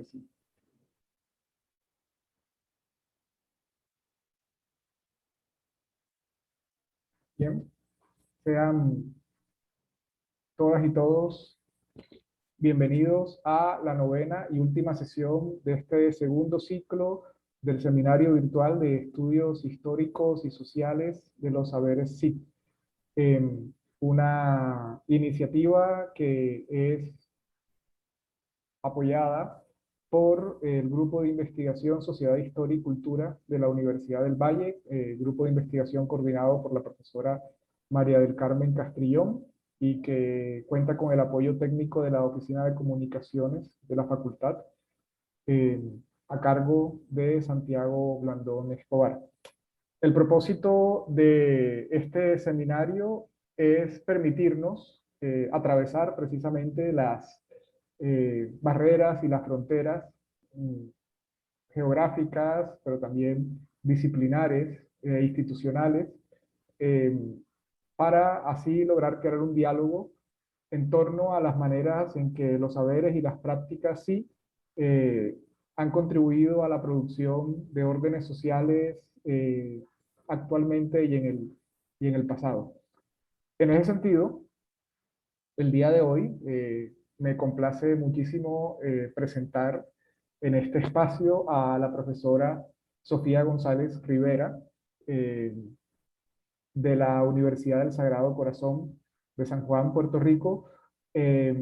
saberes sí. Bien, sean todas y todos bienvenidos a la novena y última sesión de este segundo ciclo del Seminario Virtual de Estudios Históricos y Sociales de los Saberes sí. Una iniciativa que es apoyada por el Grupo de Investigación Sociedad, Historia y Cultura de la Universidad del Valle, grupo de investigación coordinado por la profesora María del Carmen Castrillón, y que cuenta con el apoyo técnico de la Oficina de Comunicaciones de la Facultad, eh, a cargo de Santiago Blandón Escobar. El propósito de este seminario es permitirnos atravesar precisamente las barreras y las fronteras geográficas, pero también disciplinares, institucionales, eh, para así lograr crear un diálogo en torno a las maneras en que los saberes y las prácticas sí eh, han contribuido a la producción de órdenes sociales actualmente y en el pasado. En ese sentido, el día de hoy me complace muchísimo presentar en este espacio a la profesora Sofía González Rivera, eh, de la Universidad del Sagrado Corazón de San Juan, Puerto Rico. Eh,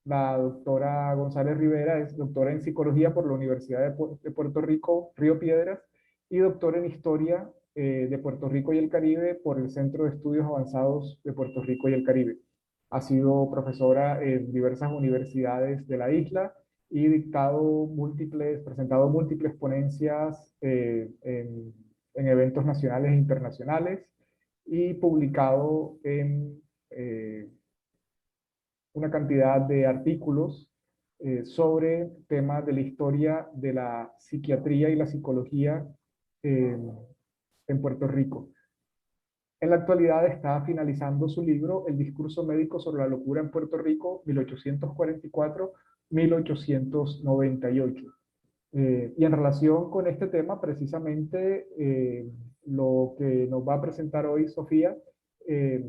la doctora González Rivera es doctora en psicología por la Universidad de Puerto Rico, Río Piedras, y doctora en historia de Puerto Rico y el Caribe por el Centro de Estudios Avanzados de Puerto Rico y el Caribe. Ha sido profesora en diversas universidades de la isla y presentado múltiples ponencias en eventos nacionales e internacionales, y publicado en una cantidad de artículos sobre temas de la historia de la psiquiatría y la psicología eh, en Puerto Rico. En la actualidad está finalizando su libro El discurso médico sobre la locura en Puerto Rico, 1844-1898. Y en relación con este tema, precisamente, lo que nos va a presentar hoy Sofía eh,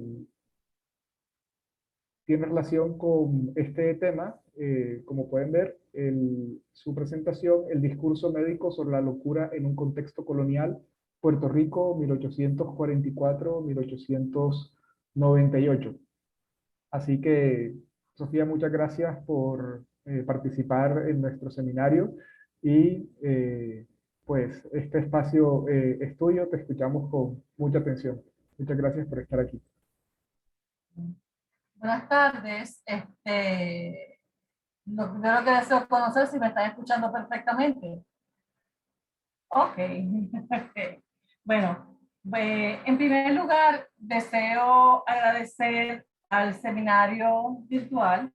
tiene relación con este tema. Como pueden ver, su presentación, El discurso médico sobre la locura en un contexto colonial, Puerto Rico, 1844-1898. Así que, Sofía, muchas gracias por participar en nuestro seminario, y pues este espacio es tuyo, te escuchamos con mucha atención. Muchas gracias por estar aquí. Buenas tardes. Lo primero que deseo es conocer si me están escuchando perfectamente. Ok. Bueno, en primer lugar, deseo agradecer al seminario virtual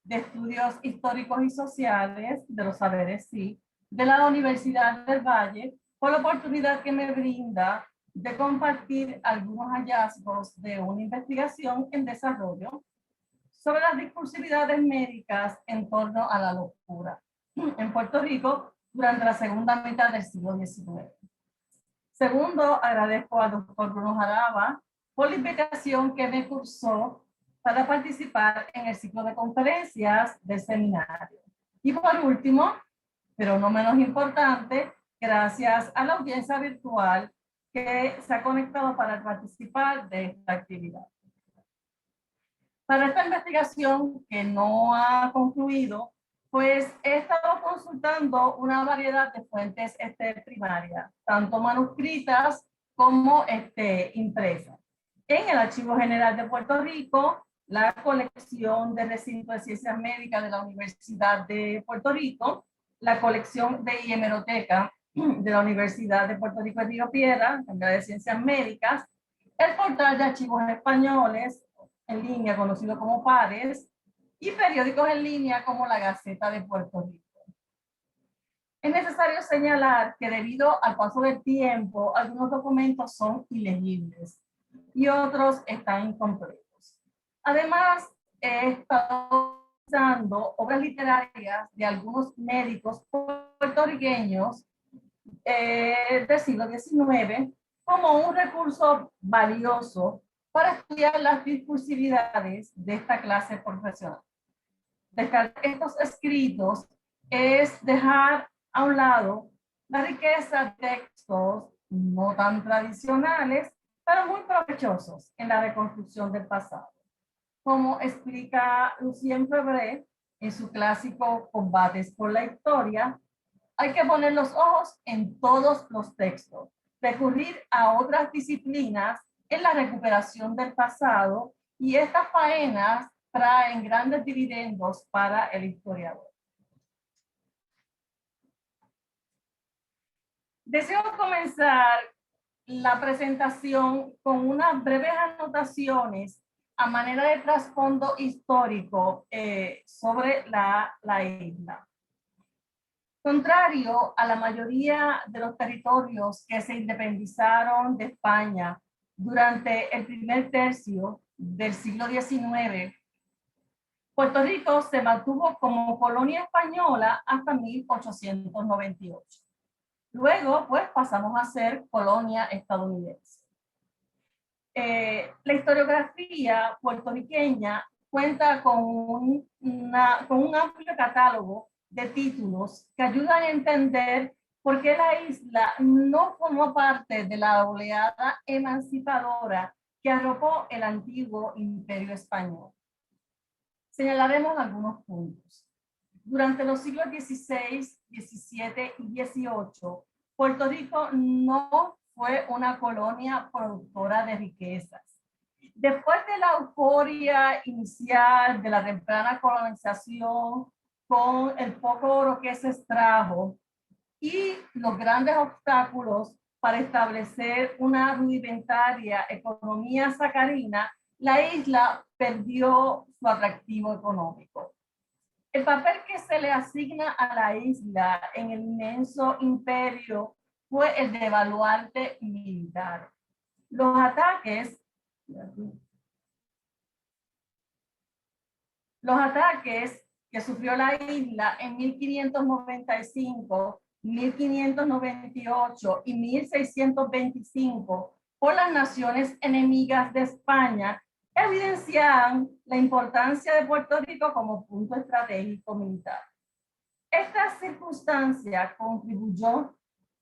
de estudios históricos y sociales de los saberes sí de la Universidad del Valle por la oportunidad que me brinda de compartir algunos hallazgos de una investigación en desarrollo sobre las discursividades médicas en torno a la locura en Puerto Rico durante la segunda mitad del siglo XIX. Segundo, agradezco al doctor Bruno Jaraba por la invitación que me cursó para participar en el ciclo de conferencias del seminario. Y por último, pero no menos importante, gracias a la audiencia virtual que se ha conectado para participar de esta actividad. Para esta investigación que no ha concluido, pues he estado consultando una variedad de fuentes primarias, tanto manuscritas como impresas. En el Archivo General de Puerto Rico, la colección de recinto de ciencias médicas de la Universidad de Puerto Rico, la colección de hemeroteca de la Universidad de Puerto Rico de Río Piedras, de ciencias médicas, el portal de archivos españoles en línea conocido como PARES, y periódicos en línea como la Gaceta de Puerto Rico. Es necesario señalar que debido al paso del tiempo, algunos documentos son ilegibles y otros están incompletos. Además, he estado utilizando obras literarias de algunos médicos puertorriqueños del siglo XIX como un recurso valioso para estudiar las discursividades de esta clase profesional. Descartar estos escritos es dejar a un lado la riqueza de textos no tan tradicionales, pero muy provechosos en la reconstrucción del pasado. Como explica Lucien Febvre en su clásico Combates por la Historia, hay que poner los ojos en todos los textos, recurrir a otras disciplinas en la recuperación del pasado, y estas faenas traen grandes dividendos para el historiador. Deseo comenzar la presentación con unas breves anotaciones a manera de trasfondo histórico sobre la isla. Contrario a la mayoría de los territorios que se independizaron de España durante el primer tercio del siglo XIX, Puerto Rico se mantuvo como colonia española hasta 1898. Luego, pues, pasamos a ser colonia estadounidense. La historiografía puertorriqueña cuenta con un amplio catálogo de títulos que ayudan a entender por qué la isla no formó parte de la oleada emancipadora que arropó el antiguo imperio español. Señalaremos algunos puntos. Durante los siglos XVI, XVII y XVIII, Puerto Rico no fue una colonia productora de riquezas. Después de la euforia inicial de la temprana colonización, con el poco oro que se extrajo y los grandes obstáculos para establecer una rudimentaria economía sacarina, la isla perdió su atractivo económico. El papel que se le asigna a la isla en el inmenso imperio fue el de baluarte militar. Los ataques que sufrió la isla en 1595, 1598 y 1625 por las naciones enemigas de España evidencian la importancia de Puerto Rico como punto estratégico militar. Esta circunstancia contribuyó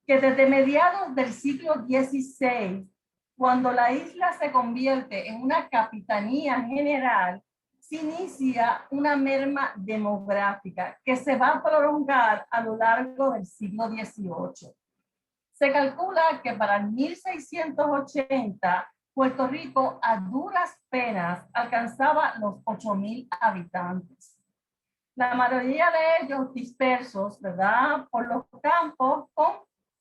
que desde mediados del siglo XVI, cuando la isla se convierte en una capitanía general, se inicia una merma demográfica que se va a prolongar a lo largo del siglo XVIII. Se calcula que para 1680 Puerto Rico a duras penas alcanzaba los 8,000 habitantes. La mayoría de ellos dispersos, ¿verdad?, por los campos con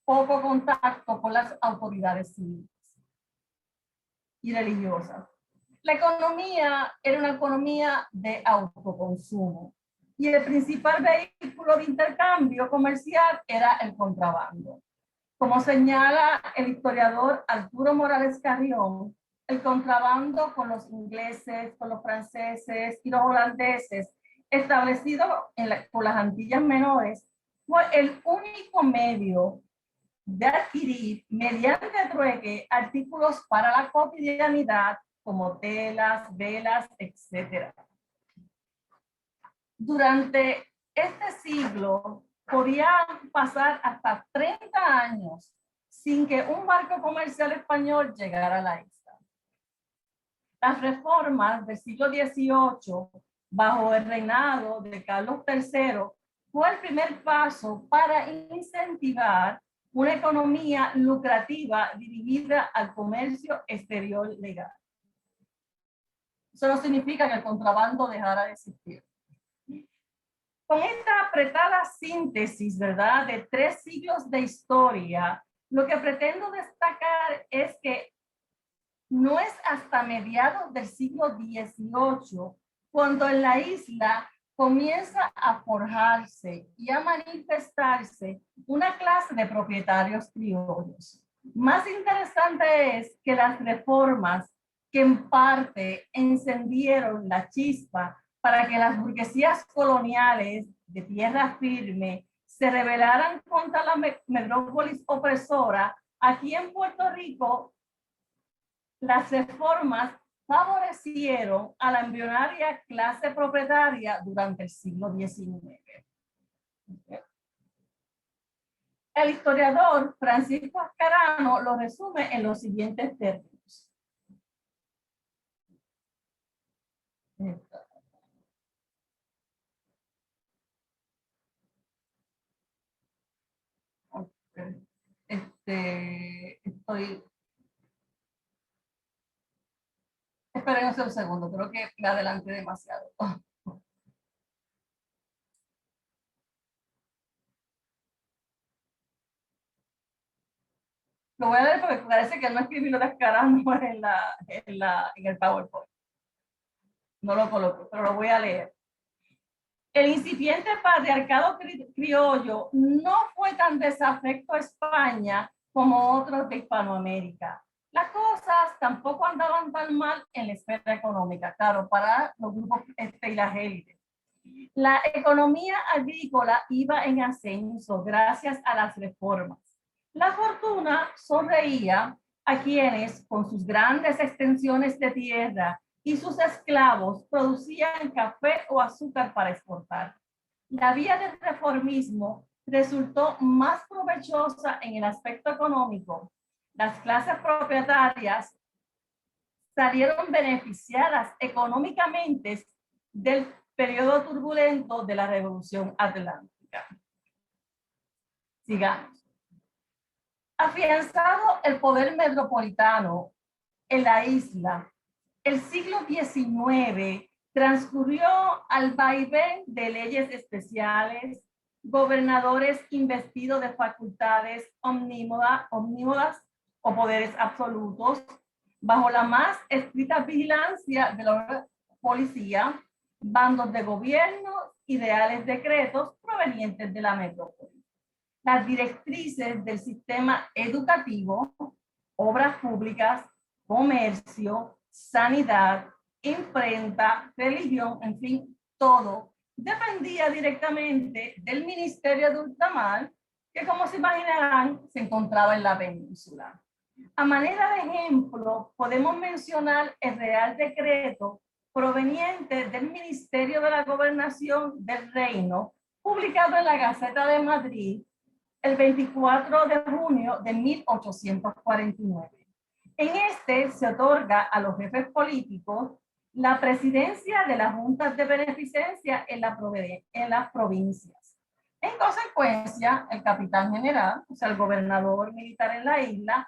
poco contacto con las autoridades civiles y religiosas. La economía era una economía de autoconsumo y el principal vehículo de intercambio comercial era el contrabando. Como señala el historiador Arturo Morales Carrión, el contrabando con los ingleses, con los franceses y los holandeses establecido por las Antillas Menores fue el único medio de adquirir mediante trueque artículos para la cotidianidad como telas, velas, etc. Durante este siglo podían pasar hasta 30 años sin que un barco comercial español llegara a la isla. Las reformas del siglo XVIII, bajo el reinado de Carlos III, fue el primer paso para incentivar una economía lucrativa dirigida al comercio exterior legal. Eso no significa que el contrabando dejara de existir. Con esta apretada síntesis, ¿verdad?, de 3 siglos de historia, lo que pretendo destacar es que no es hasta mediados del siglo XVIII cuando en la isla comienza a forjarse y a manifestarse una clase de propietarios criollos. Más interesante es que las reformas que en parte encendieron la chispa para que las burguesías coloniales de tierra firme se rebelaran contra la metrópolis opresora, aquí en Puerto Rico las reformas favorecieron a la embrionaria clase propietaria durante el siglo XIX. El historiador Francisco Ascarano lo resume en los siguientes términos. Estoy... Esperen un segundo, creo que me adelanté demasiado. Lo voy a leer porque parece que no escribí lo de Ascarano en el PowerPoint. No lo coloqué, pero lo voy a leer. El incipiente patriarcado criollo no fue tan desafecto a España como otros de Hispanoamérica. Las cosas tampoco andaban tan mal en la esfera económica, claro, para los grupos y las élites. La economía agrícola iba en ascenso gracias a las reformas. La fortuna sonreía a quienes, con sus grandes extensiones de tierra y sus esclavos, producían café o azúcar para exportar. La vía del reformismo resultó más provechosa en el aspecto económico. Las clases propietarias salieron beneficiadas económicamente del periodo turbulento de la Revolución Atlántica. Sigamos. Afianzado el poder metropolitano en la isla, el siglo XIX transcurrió al vaivén de leyes especiales, gobernadores investidos de facultades omnímodas o poderes absolutos, bajo la más estricta vigilancia de la policía, bandos de gobierno y reales decretos provenientes de la metrópoli. Las directrices del sistema educativo, obras públicas, comercio, sanidad, imprenta, religión, en fin, todo dependía directamente del Ministerio de Ultramar, que como se imaginarán se encontraba en la península. A manera de ejemplo, podemos mencionar el Real Decreto proveniente del Ministerio de la Gobernación del Reino, publicado en la Gaceta de Madrid el 24 de junio de 1849. En este se otorga a los jefes políticos la presidencia de las juntas de beneficencia en las provincias. En consecuencia, el capitán general, o sea, el gobernador militar en la isla,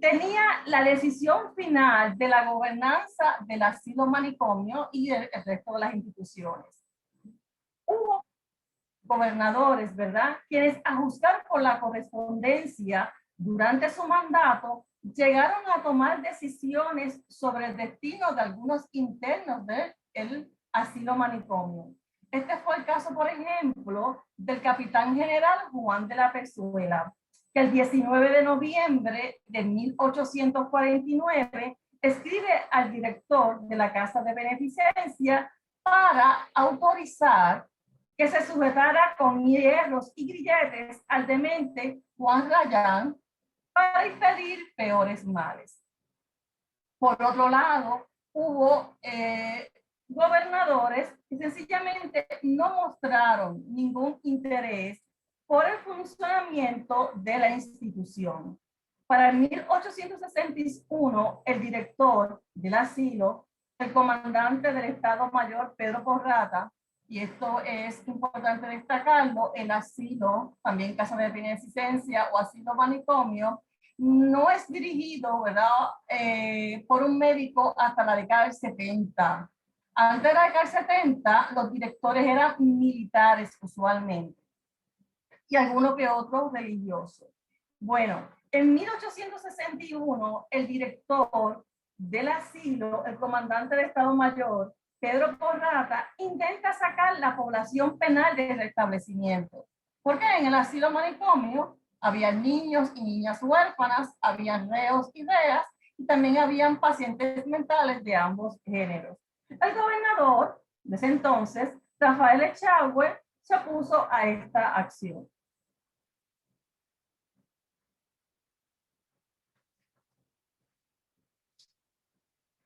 tenía la decisión final de la gobernanza del asilo manicomio y el resto de las instituciones. Hubo gobernadores, ¿verdad?, quienes a juzgar por la correspondencia durante su mandato llegaron a tomar decisiones sobre el destino de algunos internos del asilo manicomio. Este fue el caso, por ejemplo, del capitán general Juan de la Pezuela, que el 19 de noviembre de 1849 escribe al director de la Casa de Beneficencia para autorizar que se sujetara con hierros y grilletes al demente Juan Rayán para impedir peores males. Por otro lado, hubo gobernadores que sencillamente no mostraron ningún interés por el funcionamiento de la institución. Para el 1861, el director del asilo, el comandante del Estado Mayor, Pedro Porrata, y esto es importante destacarlo, el asilo, también casa de beneficencia o asilo manicomio, no es dirigido, ¿verdad?, por un médico hasta la década del 70. Antes de la década del 70, los directores eran militares usualmente y algunos que otros religiosos. Bueno, en 1861, el director del asilo, el comandante del Estado Mayor, Pedro Porrata, intenta sacar la población penal del restablecimiento. Porque en el asilo manicomio había niños y niñas huérfanas, había reos y reas, y también habían pacientes mentales de ambos géneros. El gobernador Desde entonces, Rafael Echagüe se opuso a esta acción.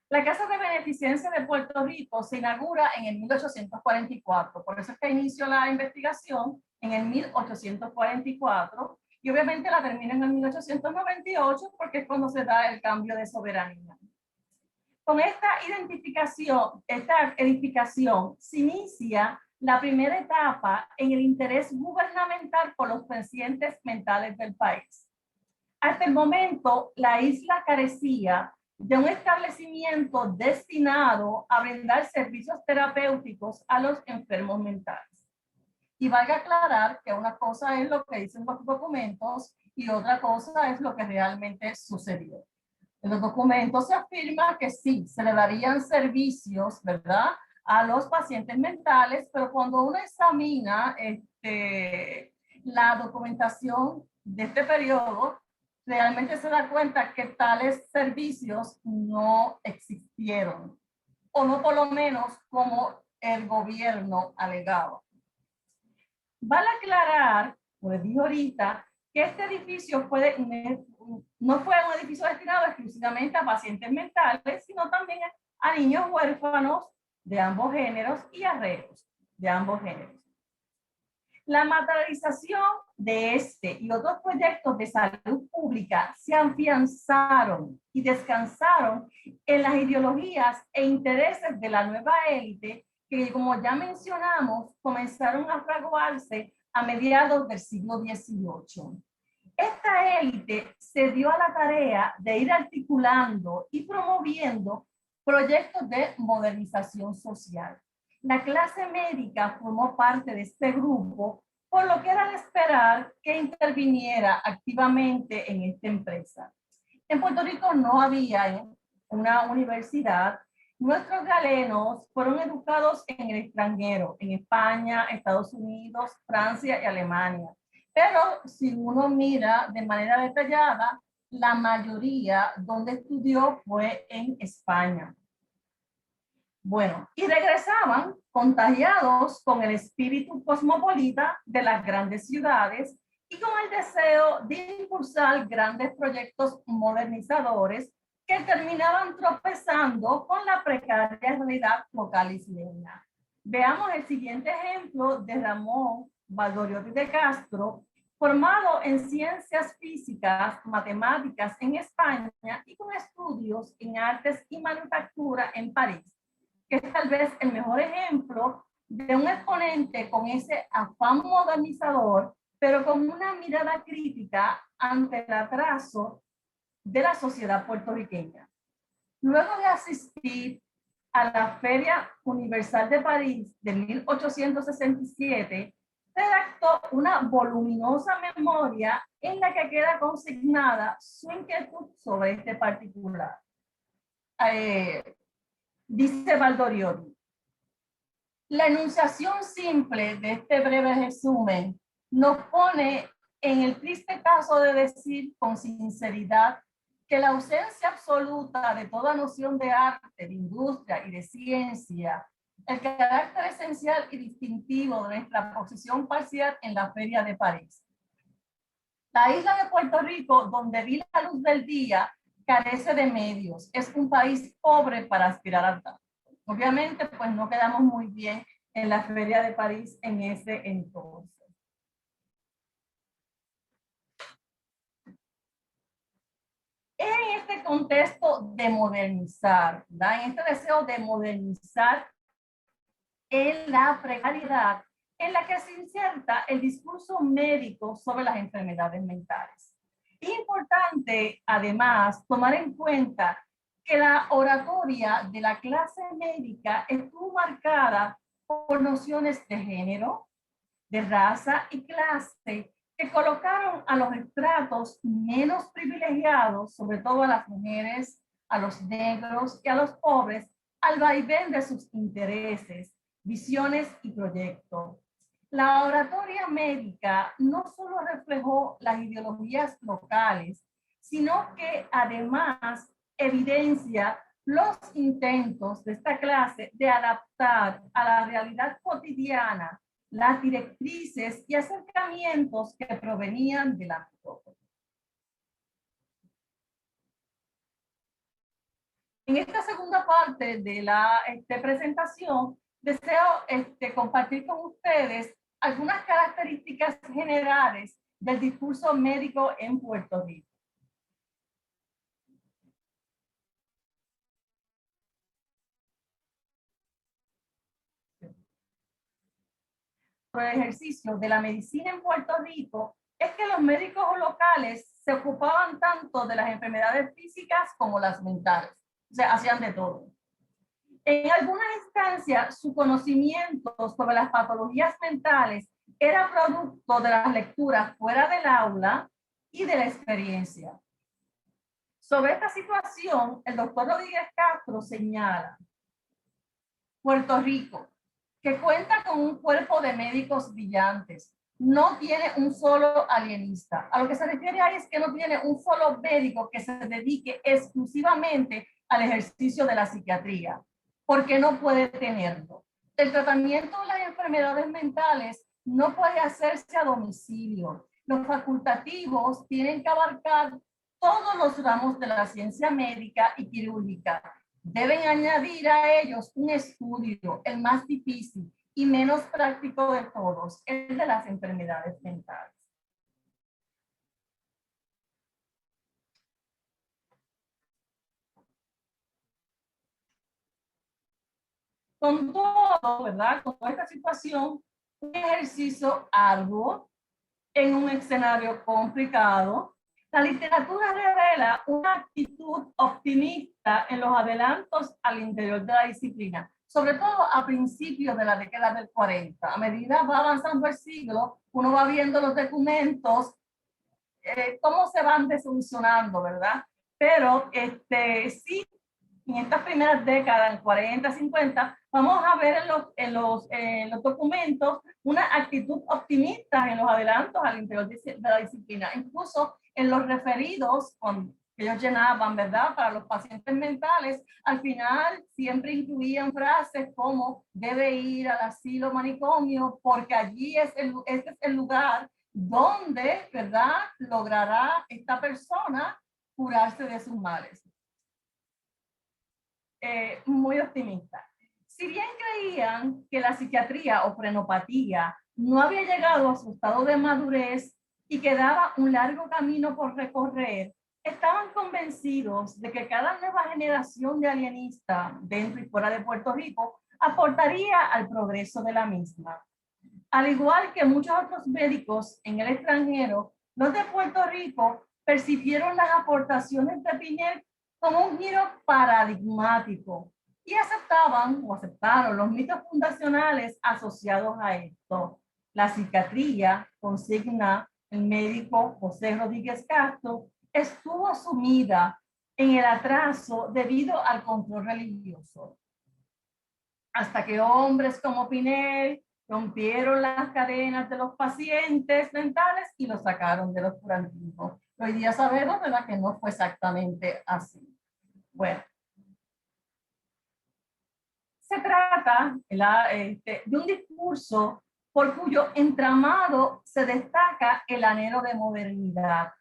La Casa de Beneficencia de Puerto Rico se inaugura en el 1844, por eso es que inició la investigación en el 1844 y obviamente la termina en el 1898 porque es cuando se da el cambio de soberanía. Con esta edificación se inicia la primera etapa en el interés gubernamental por los pacientes mentales del país. Hasta el momento, la isla carecía de un establecimiento destinado a brindar servicios terapéuticos a los enfermos mentales. Y valga aclarar que una cosa es lo que dicen los documentos y otra cosa es lo que realmente sucedió. En los documentos se afirma que sí, se le darían servicios, ¿verdad?, a los pacientes mentales, pero cuando uno examina la documentación de este periodo, realmente se da cuenta que tales servicios no existieron, o no por lo menos como el gobierno alegaba. Vale aclarar, como les dije ahorita, que este edificio no fue un edificio destinado exclusivamente a pacientes mentales, sino también a niños huérfanos de ambos géneros y a reos de ambos géneros. La materialización de este y otros proyectos de salud pública se afianzaron y descansaron en las ideologías e intereses de la nueva élite que, como ya mencionamos, comenzaron a fraguarse a mediados del siglo XVIII. Esta élite se dio a la tarea de ir articulando y promoviendo proyectos de modernización social. La clase médica formó parte de este grupo, por lo que era de esperar que interviniera activamente en esta empresa. En Puerto Rico no había una universidad. Nuestros galenos fueron educados en el extranjero, en España, Estados Unidos, Francia y Alemania. Pero si uno mira de manera detallada, la mayoría donde estudió fue en España. Bueno, y regresaban contagiados con el espíritu cosmopolita de las grandes ciudades y con el deseo de impulsar grandes proyectos modernizadores que terminaban tropezando con la precaria realidad local isleña. Veamos el siguiente ejemplo de Ramón Valdoriotti de Castro, formado en ciencias físicas, matemáticas en España y con estudios en artes y manufactura en París, que es tal vez el mejor ejemplo de un exponente con ese afán modernizador, pero con una mirada crítica ante el atraso de la sociedad puertorriqueña. Luego de asistir a la Feria Universal de París de 1867, redactó una voluminosa memoria en la que queda consignada su inquietud sobre este particular. Dice Valdoriotti: la enunciación simple de este breve resumen nos pone en el triste caso de decir con sinceridad que la ausencia absoluta de toda noción de arte, de industria y de ciencia, el carácter esencial y distintivo de nuestra posición parcial en la Feria de París. La isla de Puerto Rico, donde vi la luz del día, carece de medios. Es un país pobre para aspirar a tal. Obviamente, pues no quedamos muy bien en la Feria de París en ese entonces. En este contexto de modernizar, ¿verdad?, en este deseo de modernizar en la precariedad en la que se inserta el discurso médico sobre las enfermedades mentales. Es importante, además, tomar en cuenta que la oratoria de la clase médica estuvo marcada por nociones de género, de raza y clase que colocaron a los estratos menos privilegiados, sobre todo a las mujeres, a los negros y a los pobres, al vaivén de sus intereses, visiones y proyectos. La oratoria médica no solo reflejó las ideologías locales, sino que además evidencia los intentos de esta clase de adaptar a la realidad cotidiana las directrices y acercamientos que provenían de la filósofía. En esta segunda parte de la presentación, deseo compartir con ustedes algunas características generales del discurso médico en Puerto Rico. Por el ejercicio de la medicina en Puerto Rico es que los médicos locales se ocupaban tanto de las enfermedades físicas como las mentales. O sea, hacían de todo. En algunas instancias, su conocimiento sobre las patologías mentales era producto de las lecturas fuera del aula y de la experiencia. Sobre esta situación, el doctor Rodríguez Castro señala: Puerto Rico, que cuenta con un cuerpo de médicos brillantes, no tiene un solo alienista. A lo que se refiere ahí es que no tiene un solo médico que se dedique exclusivamente al ejercicio de la psiquiatría, porque no puede tenerlo. El tratamiento de las enfermedades mentales no puede hacerse a domicilio. Los facultativos tienen que abarcar todos los ramos de la ciencia médica y quirúrgica. Deben añadir a ellos un estudio, el más difícil y menos práctico de todos, el de las enfermedades mentales. Con todo, ¿verdad? Con toda esta situación, un ejercicio arduo en un escenario complicado, la literatura revela una actitud optimista en los adelantos al interior de la disciplina, sobre todo a principios de la década del 40. A medida va avanzando el siglo, uno va viendo los documentos, cómo se van desolucionando, ¿verdad? Pero sí, en estas primeras décadas, en 40, 50, vamos a ver en los documentos una actitud optimista en los adelantos al interior de la disciplina. Incluso en los referidos que ellos llenaban, ¿verdad? Para los pacientes mentales, al final siempre incluían frases como: debe ir al asilo manicomio porque allí este es el lugar donde, ¿verdad?, logrará esta persona curarse de sus males. Muy optimista. Si bien creían que la psiquiatría o frenopatía no había llegado a su estado de madurez y quedaba un largo camino por recorrer, estaban convencidos de que cada nueva generación de alienistas dentro y fuera de Puerto Rico aportaría al progreso de la misma. Al igual que muchos otros médicos en el extranjero, los de Puerto Rico percibieron las aportaciones de Pinel como un giro paradigmático y aceptaron los mitos fundacionales asociados a esto. La psiquiatría, consigna el médico José Rodríguez Castro, estuvo sumida en el atraso debido al control religioso. Hasta que hombres como Pinel rompieron las cadenas de los pacientes mentales y los sacaron de los oscurantismo. Hoy día sabemos, ¿verdad?, que no fue exactamente así. Bueno, se trata de un discurso por cuyo entramado se destaca el anhelo de modernidad,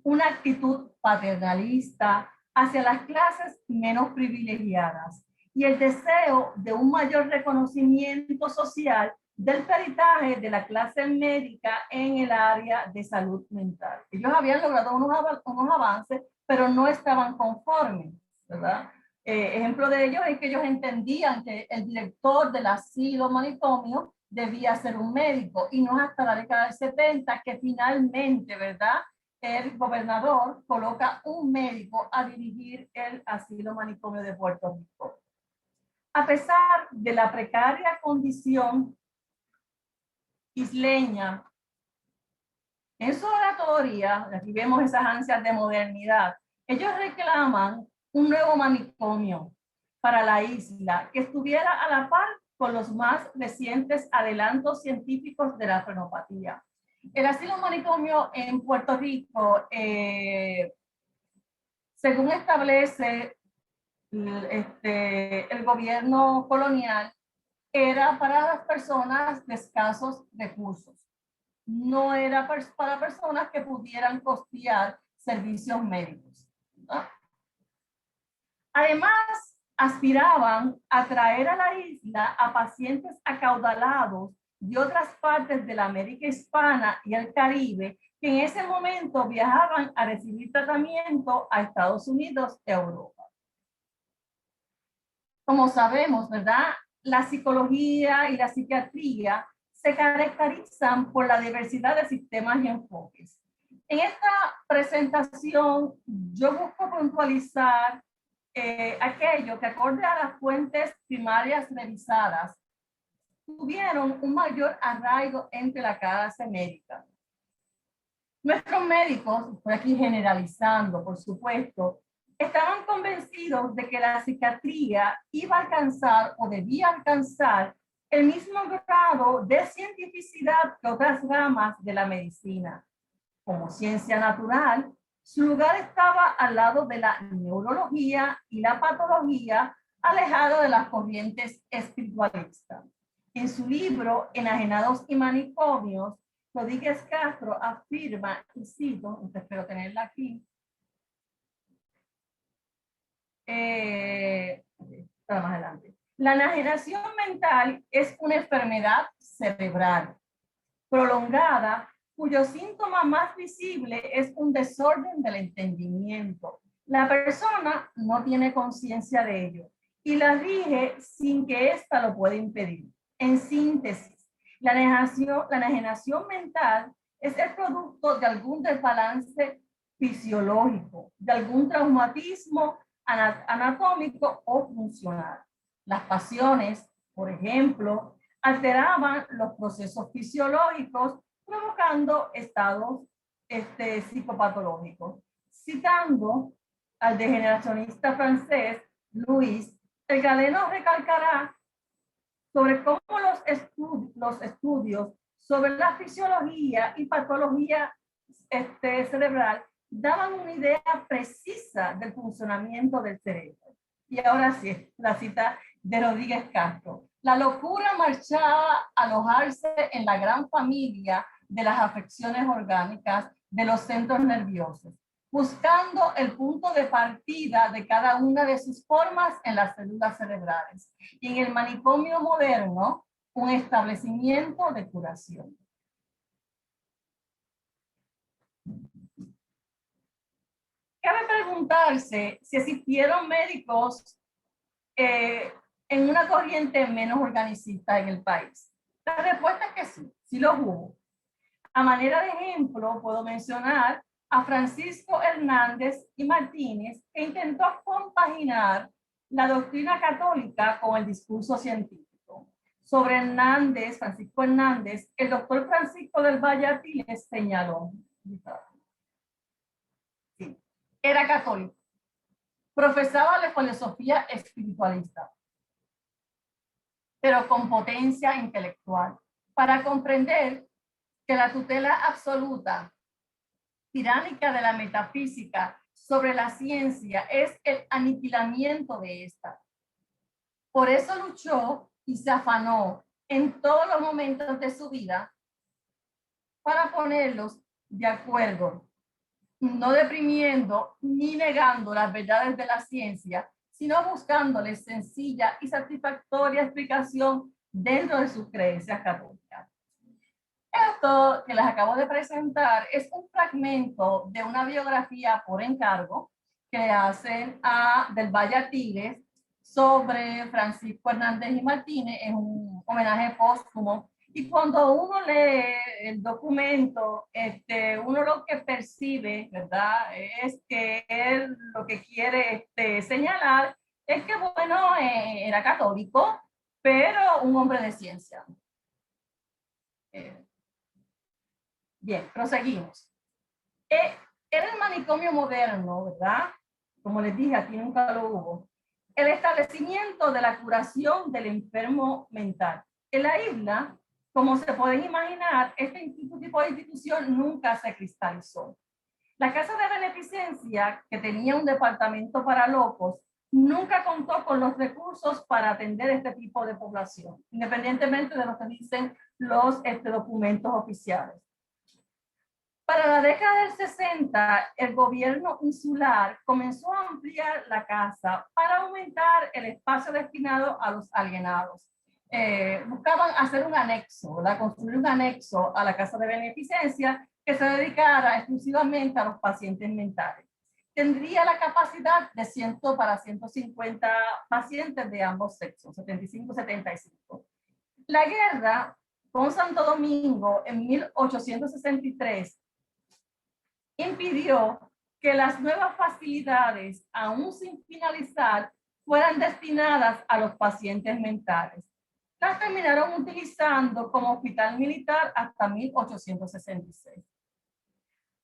una actitud paternalista hacia las clases menos privilegiadas y el deseo de un mayor reconocimiento social del peritaje de la clase médica en el área de salud mental. Ellos habían logrado unos avances, pero no estaban conformes, ¿verdad? Ejemplo de ello es que ellos entendían que el director del asilo manicomio debía ser un médico, y no es hasta la década del 70 que finalmente, ¿verdad?, el gobernador coloca un médico a dirigir el asilo manicomio de Puerto Rico. A pesar de la precaria condición isleña, en su oratoria, aquí vemos esas ansias de modernidad, ellos reclaman un nuevo manicomio para la isla que estuviera a la par con los más recientes adelantos científicos de la frenopatía. El asilo manicomio en Puerto Rico, según establece el gobierno colonial era para las personas de escasos recursos. No era para personas que pudieran costear servicios médicos, ¿no? Además, aspiraban a traer a la isla a pacientes acaudalados de otras partes de la América Hispana y el Caribe que en ese momento viajaban a recibir tratamiento a Estados Unidos y Europa. Como sabemos, ¿verdad? La psicología y la psiquiatría se caracterizan por la diversidad de sistemas y enfoques. En esta presentación yo busco puntualizar aquello que, acorde a las fuentes primarias revisadas, tuvieron un mayor arraigo entre la clase médica. Nuestros médicos, por aquí generalizando, por supuesto, estaban convencidos de que la psiquiatría iba a alcanzar o debía alcanzar el mismo grado de cientificidad que otras ramas de la medicina. Como ciencia natural, su lugar estaba al lado de la neurología y la patología, alejado de las corrientes espiritualistas. En su libro Enajenados y Manicomios, Rodríguez Castro afirma, y cito, espero tenerla aquí, para más adelante. La enajenación mental es una enfermedad cerebral prolongada cuyo síntoma más visible es un desorden del entendimiento. La persona no tiene conciencia de ello y la rige sin que ésta lo pueda impedir. En síntesis, la enajenación mental es el producto de algún desbalance fisiológico, de algún traumatismo anatómico o funcional. Las pasiones, por ejemplo, alteraban los procesos fisiológicos, provocando estados psicopatológicos. Citando al degeneracionista francés Louis, el galeno recalcará sobre cómo los estudios sobre la fisiología y patología cerebral daban una idea precisa del funcionamiento del cerebro. Y ahora sí, la cita de Rodríguez Castro. La locura marchaba a alojarse en la gran familia de las afecciones orgánicas de los centros nerviosos, buscando el punto de partida de cada una de sus formas en las células cerebrales. Y en el manicomio moderno, un establecimiento de curación. Cabe preguntarse si existieron médicos en una corriente menos organicista en el país. La respuesta es que sí, sí los hubo. A manera de ejemplo, puedo mencionar a Francisco Hernández y Martínez, que intentó compaginar la doctrina católica con el discurso científico. Sobre Hernández, Francisco Hernández, el doctor Francisco del Valle Artiles señaló: sí, era católico, profesaba la filosofía espiritualista, pero con potencia intelectual, para comprender que la tutela absoluta, tiránica de la metafísica sobre la ciencia es el aniquilamiento de esta. Por eso luchó y se afanó en todos los momentos de su vida para ponerlos de acuerdo, no deprimiendo ni negando las verdades de la ciencia, sino buscándoles sencilla y satisfactoria explicación dentro de sus creencias católicas. Esto que les acabo de presentar es un fragmento de una biografía por encargo que le hacen a Del Valle Artiles sobre Francisco Hernández y Martínez. Es un homenaje póstumo. Y cuando uno lee el documento, uno lo que percibe, ¿verdad?, es que él lo que quiere señalar es que, bueno, era católico, pero un hombre de ciencia. Bien, proseguimos. Era el manicomio moderno, ¿verdad? Como les dije, aquí nunca lo hubo. El establecimiento de la curación del enfermo mental. En la isla, como se pueden imaginar, este tipo de institución nunca se cristalizó. La Casa de Beneficencia, que tenía un departamento para locos, nunca contó con los recursos para atender este tipo de población, independientemente de lo que dicen los documentos oficiales. Para la década del 60, el gobierno insular comenzó a ampliar la casa para aumentar el espacio destinado a los alienados. Buscaban hacer un anexo, ¿verdad? Construir un anexo a la casa de beneficencia que se dedicara exclusivamente a los pacientes mentales. Tendría la capacidad de 100 para 150 pacientes de ambos sexos, 75-75. La guerra con Santo Domingo en 1863 impidió que las nuevas facilidades, aún sin finalizar, fueran destinadas a los pacientes mentales. Las terminaron utilizando como hospital militar hasta 1866.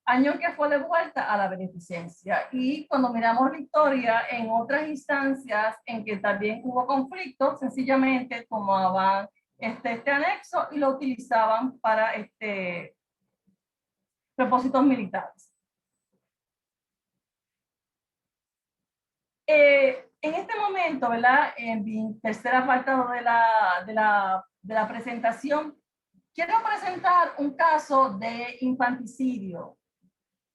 Año que fue devuelta a la beneficencia. Y cuando miramos la historia, en otras instancias en que también hubo conflictos, sencillamente tomaban este anexo y lo utilizaban para propósitos militares. En este momento, ¿verdad? En mi tercer apartado de la presentación, quiero presentar un caso de infanticidio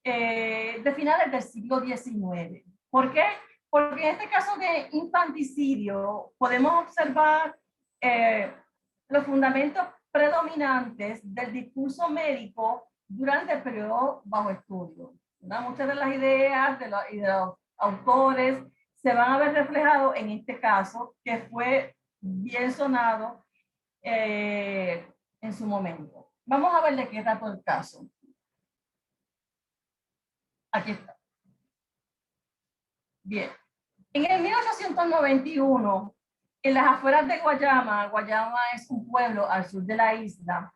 de finales del siglo XIX. ¿Por qué? Porque en este caso de infanticidio podemos observar los fundamentos predominantes del discurso médico durante el periodo bajo estudio, ¿verdad? Muchas de las ideas y de los autores se van a ver reflejados en este caso, que fue bien sonado en su momento. Vamos a ver de qué trata el caso. Aquí está. Bien. En el 1891, en las afueras de Guayama, Guayama es un pueblo al sur de la isla,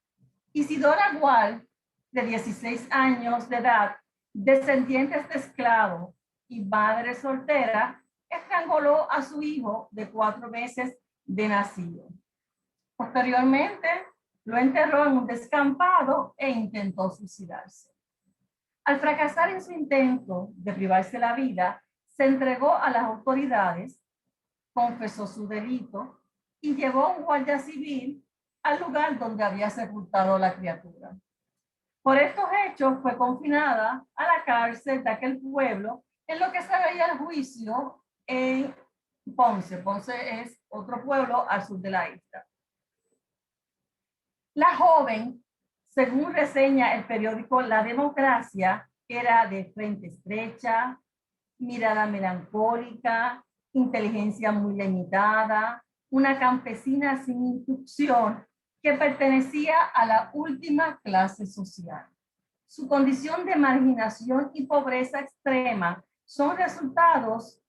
Isidora Gual, de 16 años de edad, descendientes de esclavos y madre soltera, estranguló a su hijo de 4 meses de nacido. Posteriormente, lo enterró en un descampado e intentó suicidarse. Al fracasar en su intento de privarse la vida, se entregó a las autoridades, confesó su delito y llevó a un guardia civil al lugar donde había sepultado la criatura. Por estos hechos fue confinada a la cárcel de aquel pueblo, en lo que se veía el juicio en Ponce. Ponce es otro pueblo al sur de la isla. La joven, según reseña el periódico La Democracia, era de frente estrecha, mirada melancólica, inteligencia muy limitada, una campesina sin instrucción que pertenecía a la última clase social. Su condición de marginación y pobreza extrema son resaltadas,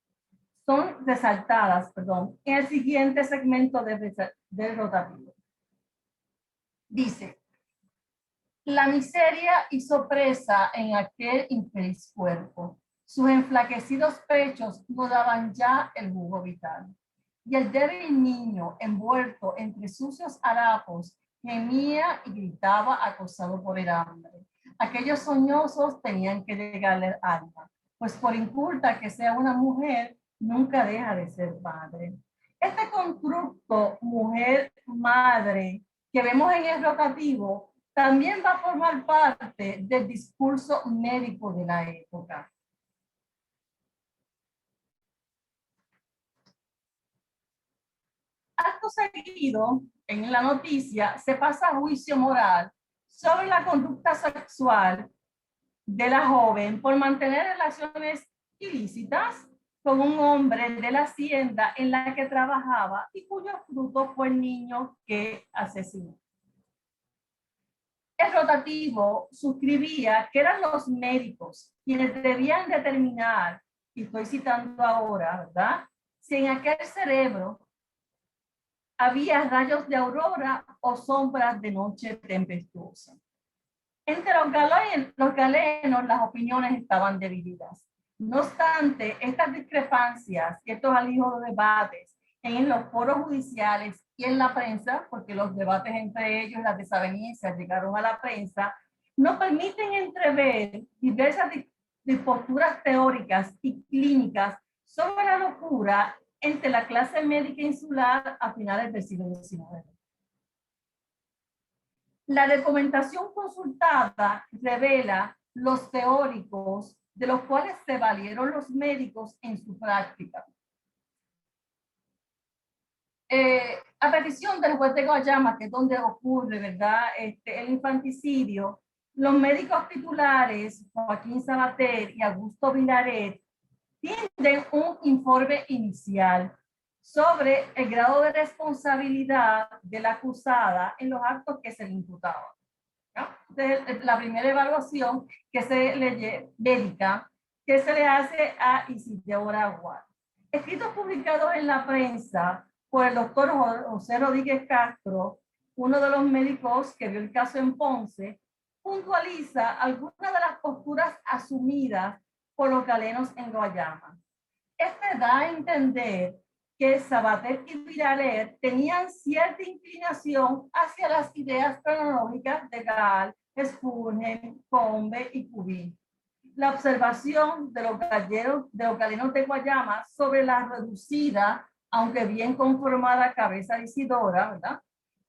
en el siguiente segmento del rotativo. Dice: la miseria hizo presa en aquel infeliz cuerpo. Sus enflaquecidos pechos no daban ya el jugo vital. Y el débil niño, envuelto entre sucios harapos, gemía y gritaba acosado por el hambre. Aquellos soñosos tenían que llegarle al alma, pues por inculta que sea una mujer, nunca deja de ser padre. Este constructo mujer-madre que vemos en el rotativo también va a formar parte del discurso médico de la época. Acto seguido, en la noticia, se pasa a juicio moral sobre la conducta sexual de la joven por mantener relaciones ilícitas con un hombre de la hacienda en la que trabajaba y cuyo fruto fue el niño que asesinó. El rotativo suscribía que eran los médicos quienes debían determinar, y estoy citando ahora, ¿verdad?, si en aquel cerebro había rayos de aurora o sombras de noche tempestuosa. Entre los galenos las opiniones estaban divididas. No obstante, estas discrepancias y estos alijos de debates en los foros judiciales y en la prensa, porque los debates entre ellos, las desavenencias llegaron a la prensa, nos permiten entrever diversas posturas teóricas y clínicas sobre la locura entre la clase médica insular a finales del siglo XIX. La documentación consultada revela los teóricos de los cuales se valieron los médicos en su práctica. A petición del juez de Guayama, que es donde ocurre, ¿verdad?, el infanticidio, los médicos titulares, Joaquín Sabater y Augusto Vilaret, tienen un informe inicial sobre el grado de responsabilidad de la acusada en los actos que se le imputaban. ¿No? Entonces, la primera evaluación que se le dedica, que se le hace a Isidora Aguad. Escritos publicados en la prensa por el doctor José Rodríguez Castro, uno de los médicos que vio el caso en Ponce, puntualiza algunas de las posturas asumidas por los galenos en Guayama. Este da a entender que Sabater y Vilaret tenían cierta inclinación hacia las ideas cronológicas de Gall, Spurgeon, Combe y Cubil. La observación de los galenos de Guayama sobre la reducida, aunque bien conformada cabeza de Isidora, ¿verdad?,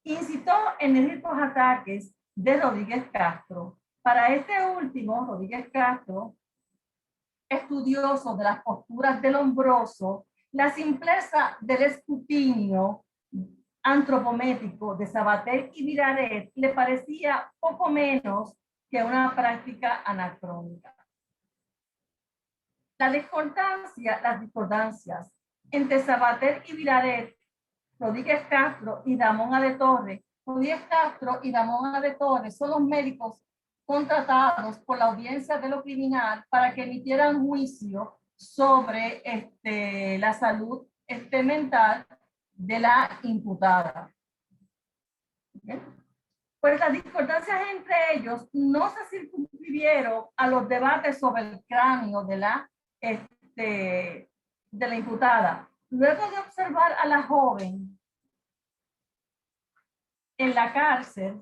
incitó enérgicos ataques de Rodríguez Castro. Para este último, Rodríguez Castro, estudioso de las posturas del Lombroso, la simpleza del escrutinio antropométrico de Sabater y Vilaret le parecía poco menos que una práctica anacrónica. Las discordancias entre Sabater y Vilaret, Rodríguez Castro y Ramón A. de Torres. Rodríguez Castro y Ramón A. de Torres son los médicos contratados por la audiencia de lo criminal para que emitieran juicio sobre la salud mental de la imputada. ¿Okay? Pues las discordancias entre ellos no se circunscribieron a los debates sobre el cráneo de la imputada. Luego de observar a la joven en la cárcel,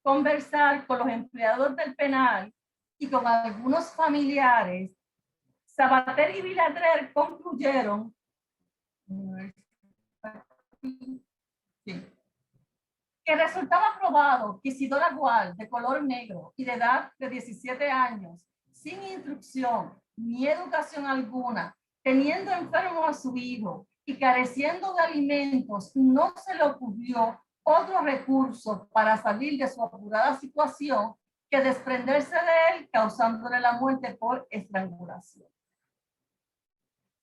conversar con los empleados del penal y con algunos familiares, Sabater y Vilaret concluyeron que resultaba probado que Isidora Aguad, de color negro y de edad de 17 años, sin instrucción ni educación alguna, teniendo enfermo a su hijo y careciendo de alimentos, no se le ocurrió otro recurso para salir de su apurada situación que desprenderse de él, causándole la muerte por estrangulación.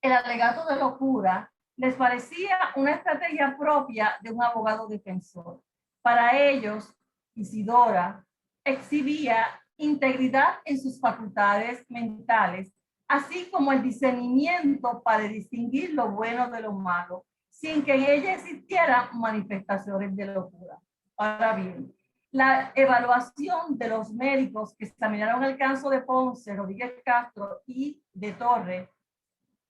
El alegato de locura les parecía una estrategia propia de un abogado defensor. Para ellos, Isidora exhibía integridad en sus facultades mentales, así como el discernimiento para distinguir lo bueno de lo malo, sin que en ella existieran manifestaciones de locura. Ahora bien, la evaluación de los médicos que examinaron el caso de Ponce, Rodríguez Castro y de Torres,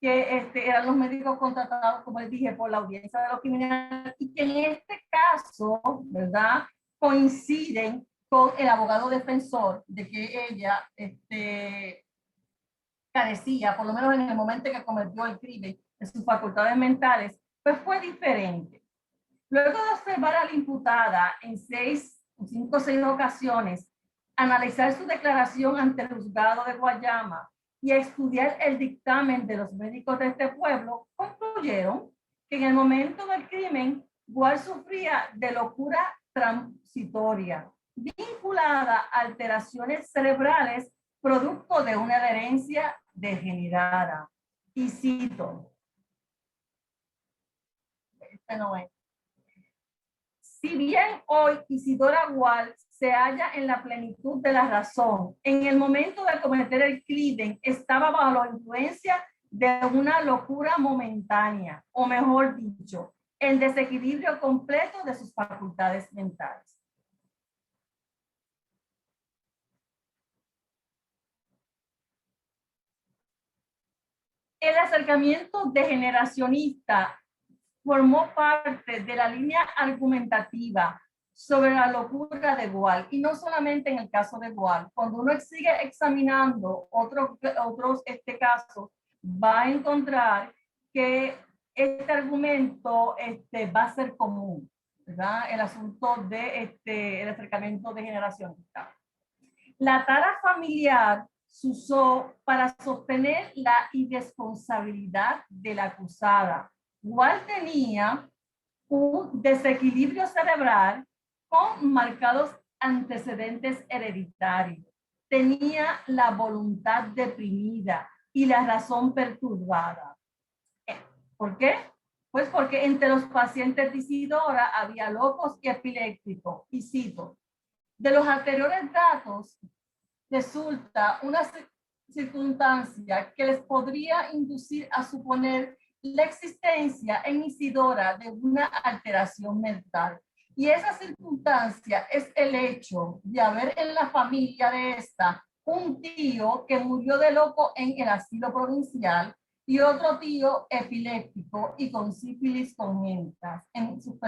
que eran los médicos contratados, como les dije, por la audiencia de los criminales, y que en este caso, ¿verdad?, coinciden con el abogado defensor de que ella carecía, por lo menos en el momento en que cometió el crimen, de sus facultades mentales, pues fue diferente. Luego de observar a la imputada en 5 o 6 ocasiones, analizar su declaración ante el juzgado de Guayama y estudiar el dictamen de los médicos de este pueblo, concluyeron que en el momento del crimen, Gual sufría de locura transitoria, vinculada a alteraciones cerebrales producto de una adherencia degenerada. Y cito, no es. Si bien hoy Isidora Gual se halla en la plenitud de la razón, en el momento de cometer el crimen estaba bajo la influencia de una locura momentánea, o mejor dicho, el desequilibrio completo de sus facultades mentales. El acercamiento degeneracionista formó parte de la línea argumentativa sobre la locura de Gual, y no solamente en el caso de Gual. Cuando uno sigue examinando otros casos, va a encontrar que este argumento va a ser común, ¿verdad? El asunto de el acercamiento de generación. La tara familiar se usó para sostener la irresponsabilidad de la acusada. Gual tenía un desequilibrio cerebral con marcados antecedentes hereditarios. Tenía la voluntad deprimida y la razón perturbada. ¿Por qué? Pues porque entre los pacientes de Isidora había locos y epilépticos. Y cito, de los anteriores datos resulta una circunstancia que les podría inducir a suponer la existencia en Isidora de una alteración mental. Y esa circunstancia es el hecho de haber en la familia de esta un tío que murió de loco en el asilo provincial y otro tío epiléptico y con sífilis congénitas en sus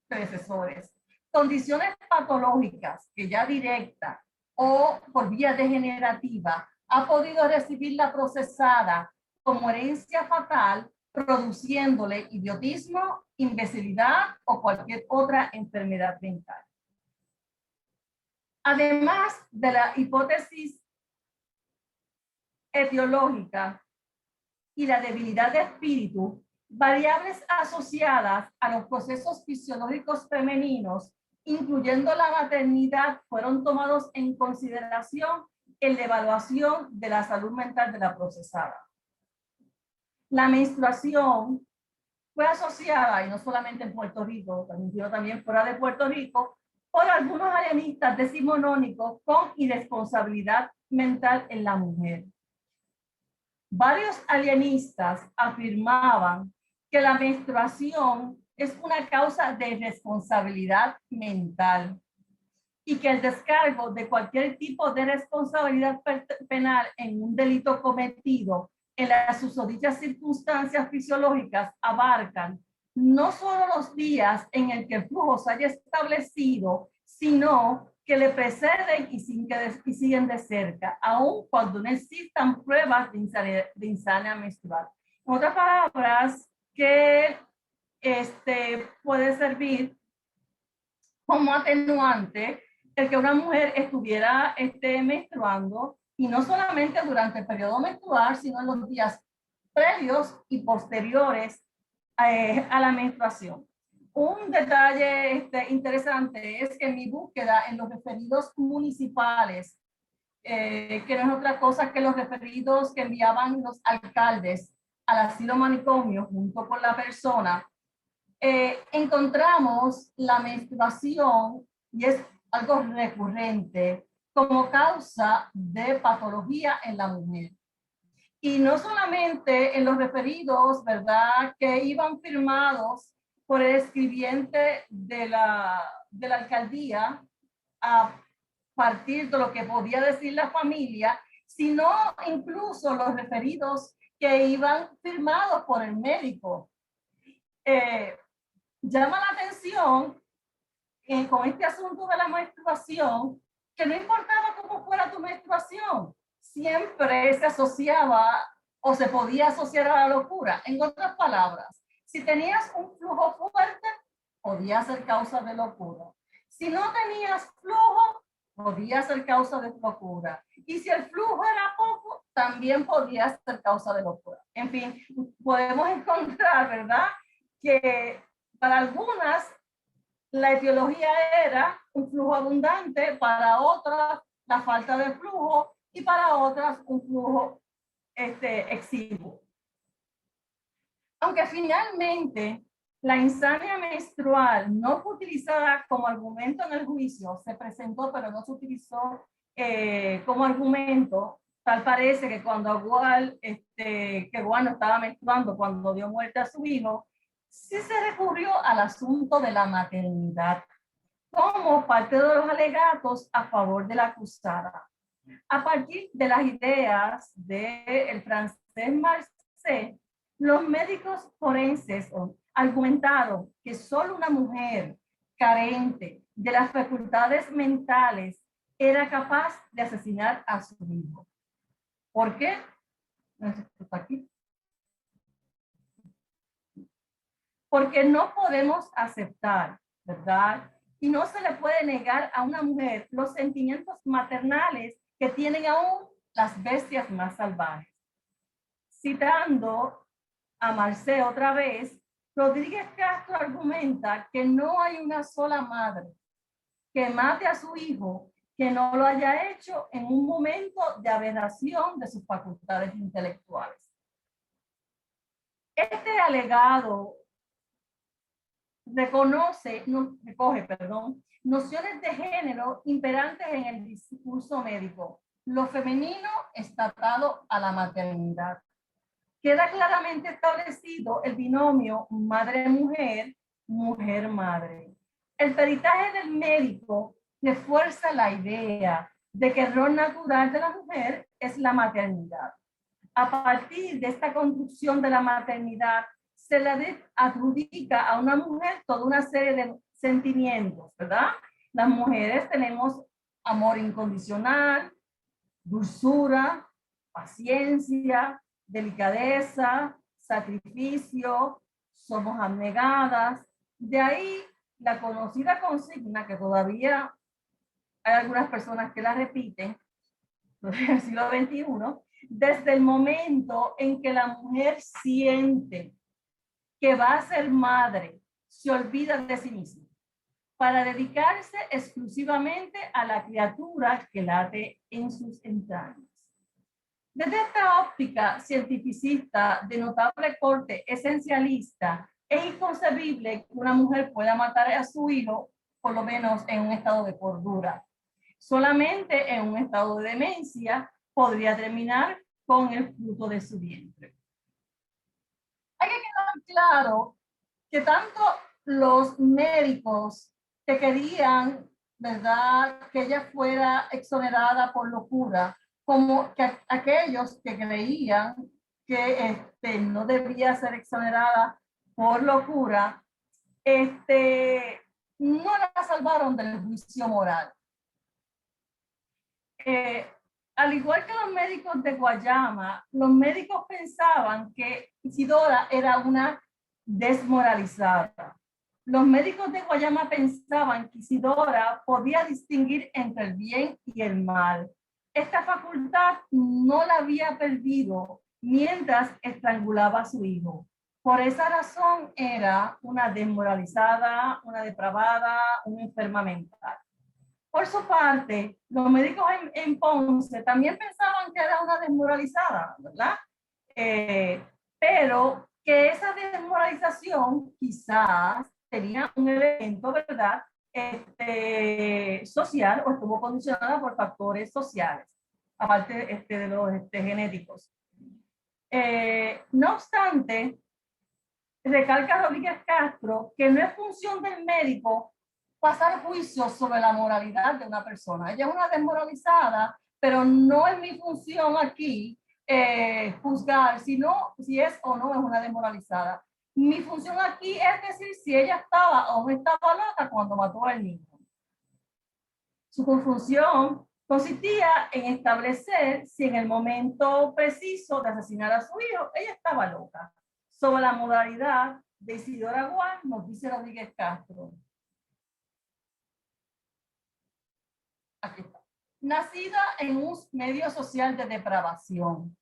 predecesores. Condiciones patológicas que ya directa o por vía degenerativa ha podido recibir la procesada como herencia fatal, produciéndole idiotismo, imbecilidad o cualquier otra enfermedad mental. Además de la hipótesis etiológica y la debilidad de espíritu, variables asociadas a los procesos fisiológicos femeninos, incluyendo la maternidad, fueron tomados en consideración en la evaluación de la salud mental de la procesada. La menstruación fue asociada, y no solamente en Puerto Rico, también fuera de Puerto Rico, por algunos alienistas decimonónicos con irresponsabilidad mental en la mujer. Varios alienistas afirmaban que la menstruación es una causa de responsabilidad mental y que el descargo de cualquier tipo de responsabilidad penal en un delito cometido en las susodichas circunstancias fisiológicas abarcan no solo los días en el que el flujo se haya establecido, sino que le preceden y siguen de cerca, aun cuando no existan pruebas de insania menstrual. En otras palabras, que puede servir como atenuante el que una mujer estuviera menstruando, y no solamente durante el periodo menstrual, sino en los días previos y posteriores a la menstruación. Un detalle interesante es que en mi búsqueda en los referidos municipales, que no es otra cosa que los referidos que enviaban los alcaldes al asilo manicomio junto con la persona, encontramos la menstruación, y es algo recurrente, como causa de patología en la mujer. Y no solamente en los referidos, ¿verdad?, que iban firmados por el escribiente de la alcaldía a partir de lo que podía decir la familia, sino incluso los referidos que iban firmados por el médico. Llama la atención con este asunto de la menstruación, que no importaba cómo fuera tu menstruación, siempre se asociaba o se podía asociar a la locura. En otras palabras, si tenías un flujo fuerte, podía ser causa de locura. Si no tenías flujo, podía ser causa de locura. Y si el flujo era poco, también podía ser causa de locura. En fin, podemos encontrar, ¿verdad?, que para algunas la etiología era un flujo abundante, para otras la falta de flujo y para otras un flujo exiguo. Aunque finalmente la insania menstrual no fue utilizada como argumento en el juicio, se presentó pero no se utilizó como argumento. Tal parece que cuando Gual no estaba menstruando cuando dio muerte a su hijo, sí se recurrió al asunto de la maternidad como parte de los alegatos a favor de la acusada. A partir de las ideas del francés Marcet, los médicos forenses argumentaron que solo una mujer carente de las facultades mentales, era capaz de asesinar a su hijo. ¿Por qué? Aquí. Porque no podemos aceptar, ¿verdad? Y no se le puede negar a una mujer los sentimientos maternales que tienen aún las bestias más salvajes. Citando a Marcé otra vez, Rodríguez Castro argumenta que no hay una sola madre que mate a su hijo que no lo haya hecho en un momento de aberración de sus facultades intelectuales. Este alegado recoge, nociones de género imperantes en el discurso médico. Lo femenino está atado a la maternidad. Queda claramente establecido el binomio madre-mujer, mujer-madre. El peritaje del médico refuerza la idea de que el rol natural de la mujer es la maternidad. A partir de esta construcción de la maternidad, se le adjudica a una mujer toda una serie de sentimientos, ¿verdad? Las mujeres tenemos amor incondicional, dulzura, paciencia, delicadeza, sacrificio, somos abnegadas. De ahí la conocida consigna que todavía hay algunas personas que la repiten en el siglo XXI, desde el momento en que la mujer siente que va a ser madre, se olvida de sí misma para dedicarse exclusivamente a la criatura que late en sus entrañas. Desde esta óptica cientificista de notable corte esencialista, es inconcebible que una mujer pueda matar a su hijo, por lo menos en un estado de cordura. Solamente en un estado de demencia podría terminar con el fruto de su vientre. Hay que quedar claro que tanto los médicos que querían, ¿verdad?, que ella fuera exonerada por locura, como que aquellos que creían que no debía ser exonerada por locura, no la salvaron del juicio moral. Al igual que los médicos de Guayama, los médicos pensaban que Isidora era una desmoralizada. Los médicos de Guayama pensaban que Isidora podía distinguir entre el bien y el mal. Esta facultad no la había perdido mientras estrangulaba a su hijo. Por esa razón era una desmoralizada, una depravada, una enferma mental. Por su parte, los médicos en Ponce también pensaban que era una desmoralizada, ¿verdad? Pero que esa desmoralización quizás tenía un elemento, ¿verdad?, social, o estuvo condicionada por factores sociales, aparte de los genéticos. No obstante, recalca Rodríguez Castro que no es función del médico pasar juicios sobre la moralidad de una persona. Ella es una desmoralizada, pero no es mi función aquí juzgar si es o no es una desmoralizada. Mi función aquí es decir si ella estaba o no estaba loca cuando mató al niño. Su función consistía en establecer si en el momento preciso de asesinar a su hijo ella estaba loca. Sobre la moralidad de Isidora Gual nos dice Rodríguez Castro. Aquí está. Nacida en un medio social de depravación,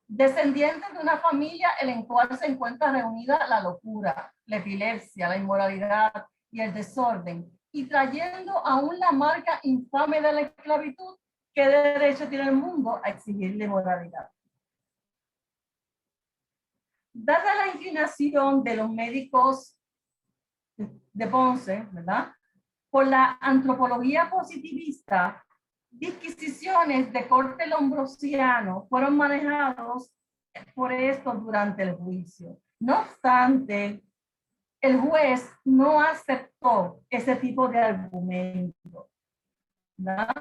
descendiente de una familia en la cual se encuentra reunida la locura, la epilepsia, la inmoralidad y el desorden, y trayendo aún la marca infame de la esclavitud, ¿qué derecho tiene el mundo a exigirle moralidad? Dada la inclinación de los médicos de Ponce, ¿verdad?, por la antropología positivista, disquisiciones de corte lombrosiano fueron manejados por esto durante el juicio. No obstante, el juez no aceptó ese tipo de argumento, ¿verdad?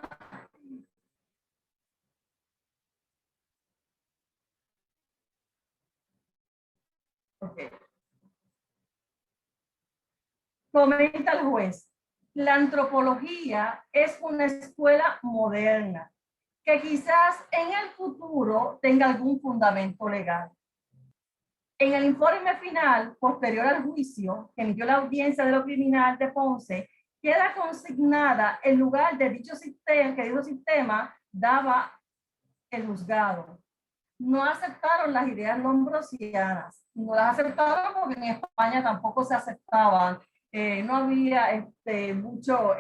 Okay. Comenta el juez. La antropología es una escuela moderna que quizás en el futuro tenga algún fundamento legal. En el informe final, posterior al juicio que emitió la audiencia de lo criminal de Ponce, queda consignada el lugar de dicho sistema, que dicho sistema daba el juzgado. No aceptaron las ideas lombrosianas, no las aceptaron porque en España tampoco se aceptaban, no había mucho,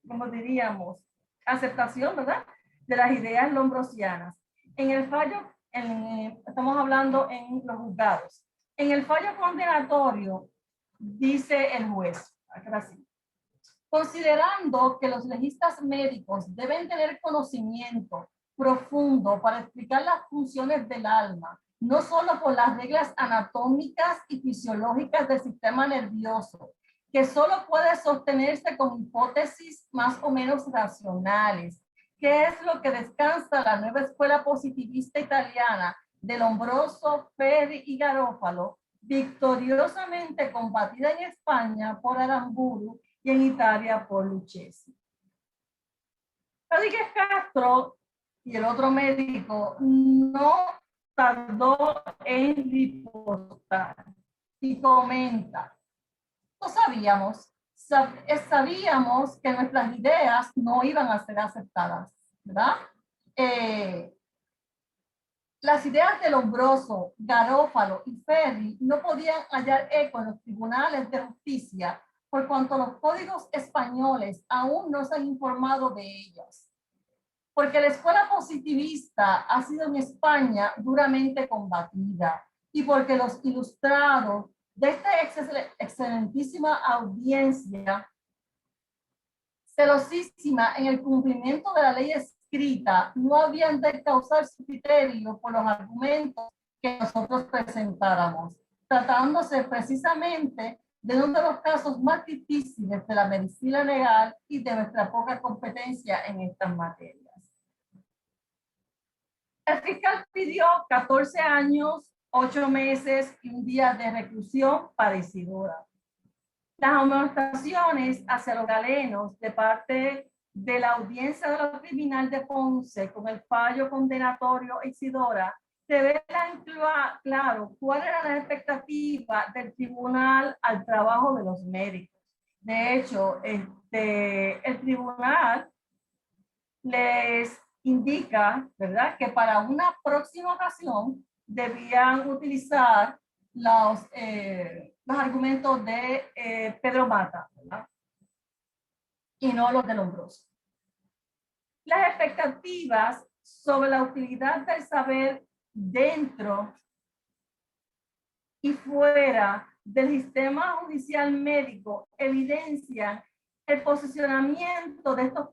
¿cómo diríamos? Aceptación, ¿verdad? De las ideas lombrosianas. En el fallo, estamos hablando en los juzgados, en el fallo condenatorio, dice el juez, así, considerando que los legistas médicos deben tener conocimiento profundo para explicar las funciones del alma, no solo por las reglas anatómicas y fisiológicas del sistema nervioso, que solo puede sostenerse con hipótesis más o menos racionales, que es lo que descansa la nueva escuela positivista italiana de Lombroso, Ferri y Garofalo, victoriosamente combatida en España por Aramburu y en Italia por Lucchesi. Rodríguez Castro y el otro médico no tardó en ripostar y comenta: no sabíamos que nuestras ideas no iban a ser aceptadas, ¿verdad? Las ideas de Lombroso, Garofalo y Ferri no podían hallar eco en los tribunales de justicia por cuanto los códigos españoles aún no se han informado de ellos. Porque la escuela positivista ha sido en España duramente combatida y porque los ilustrados de esta excelentísima audiencia, celosísima en el cumplimiento de la ley escrita, no habían de causar su criterio por los argumentos que nosotros presentáramos, tratándose precisamente de uno de los casos más difíciles de la medicina legal y de nuestra poca competencia en estas materias. El fiscal pidió 14 años, 8 meses y un día de reclusión para Isidora. Las amonestaciones hacia los galenos de parte de la audiencia de lo criminal de Ponce con el fallo condenatorio a Isidora revelan claro cuál era la expectativa del tribunal al trabajo de los médicos. De hecho, el tribunal les indica, ¿verdad?, que para una próxima ocasión debían utilizar los argumentos de Pedro Mata, ¿verdad?, y no los de Lombroso. Las expectativas sobre la utilidad del saber dentro y fuera del sistema judicial médico evidencian el posicionamiento de estos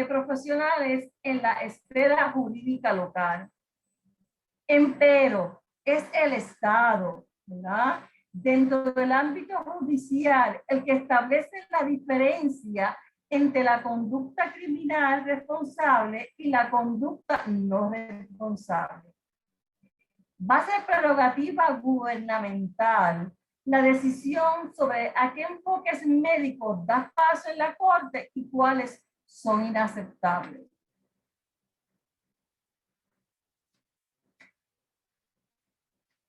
profesionales en la esfera jurídica local. Empero, es el Estado, ¿verdad?, dentro del ámbito judicial, el que establece la diferencia entre la conducta criminal responsable y la conducta no responsable. Va a ser prerrogativa gubernamental la decisión sobre a qué enfoques médicos da paso en la corte y cuáles son inaceptables.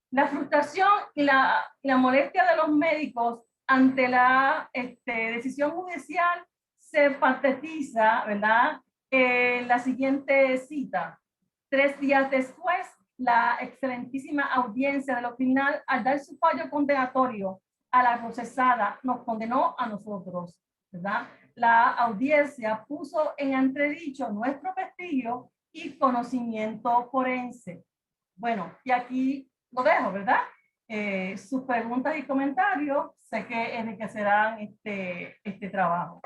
La frustración y la molestia de los médicos ante la decisión judicial se patetiza, ¿verdad?, en la siguiente cita. 3 días después, la excelentísima audiencia de lo criminal, al dar su fallo condenatorio a la procesada, nos condenó a nosotros, ¿verdad? La audiencia puso en entredicho nuestro prestigio y conocimiento forense. Bueno, y aquí lo dejo, ¿verdad? Sus preguntas y comentarios sé que enriquecerán este trabajo.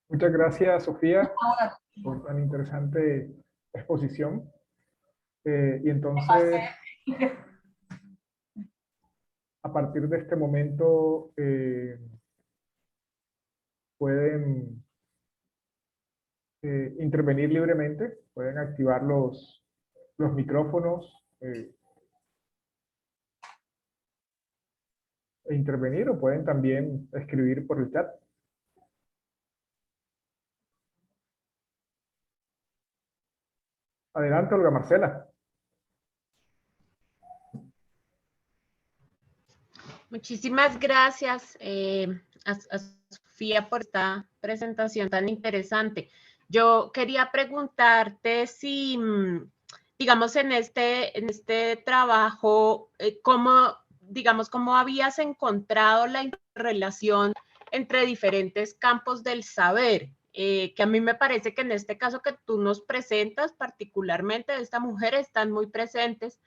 Muchas gracias, Sofía, Ahora, por tan interesante exposición. Y entonces, a partir de este momento, pueden intervenir libremente, pueden activar los micrófonos. intervenir o pueden también escribir por el chat. Adelante, Olga Marcela. Muchísimas gracias a Sofía por esta presentación tan interesante. Yo quería preguntarte si, digamos, en este trabajo, cómo habías encontrado la relación entre diferentes campos del saber, que a mí me parece que en este caso que tú nos presentas, particularmente de esta mujer, están muy presentes,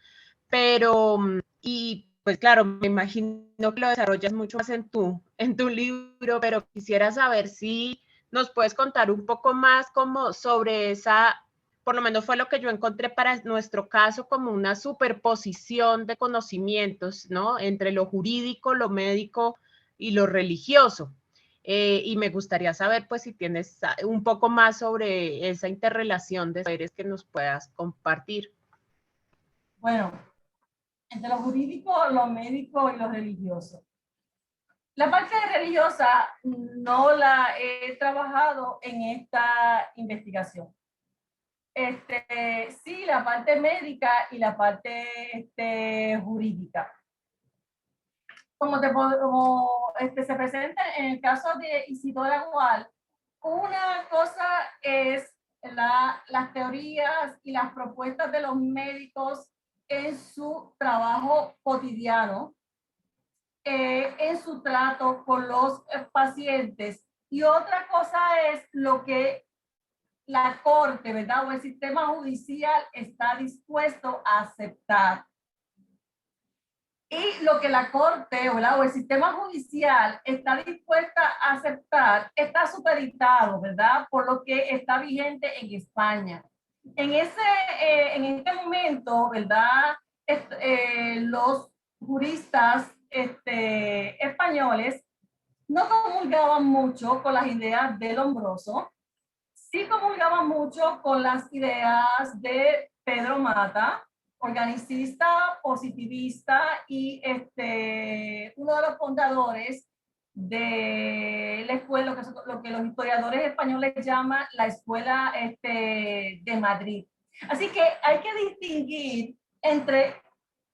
pero, y pues claro, me imagino que lo desarrollas mucho más en tu libro, pero quisiera saber si nos puedes contar un poco más como sobre esa, por lo menos fue lo que yo encontré para nuestro caso, como una superposición de conocimientos, ¿no? Entre lo jurídico, lo médico y lo religioso. Y me gustaría saber, pues, si tienes un poco más sobre esa interrelación de saberes que nos puedas compartir. Bueno, entre lo jurídico, lo médico y lo religioso. La parte religiosa no la he trabajado en esta investigación. Sí, la parte médica y la parte jurídica. Como se presenta en el caso de Isidora Gual, una cosa es las teorías y las propuestas de los médicos en su trabajo cotidiano, en su trato con los pacientes. Y otra cosa es lo que la corte, ¿verdad? O el sistema judicial está dispuesto a aceptar. Y lo que la corte, ¿verdad? O el sistema judicial está dispuesta a aceptar está supeditado, ¿verdad? Por lo que está vigente en España. En este momento, ¿verdad? Los juristas españoles no comulgaban mucho con las ideas de Lombroso, sí comulgaban mucho con las ideas de Pedro Mata, organicista, positivista y uno de los fundadores de la escuela, lo que los historiadores españoles llaman la Escuela de Madrid. Así que hay que distinguir entre,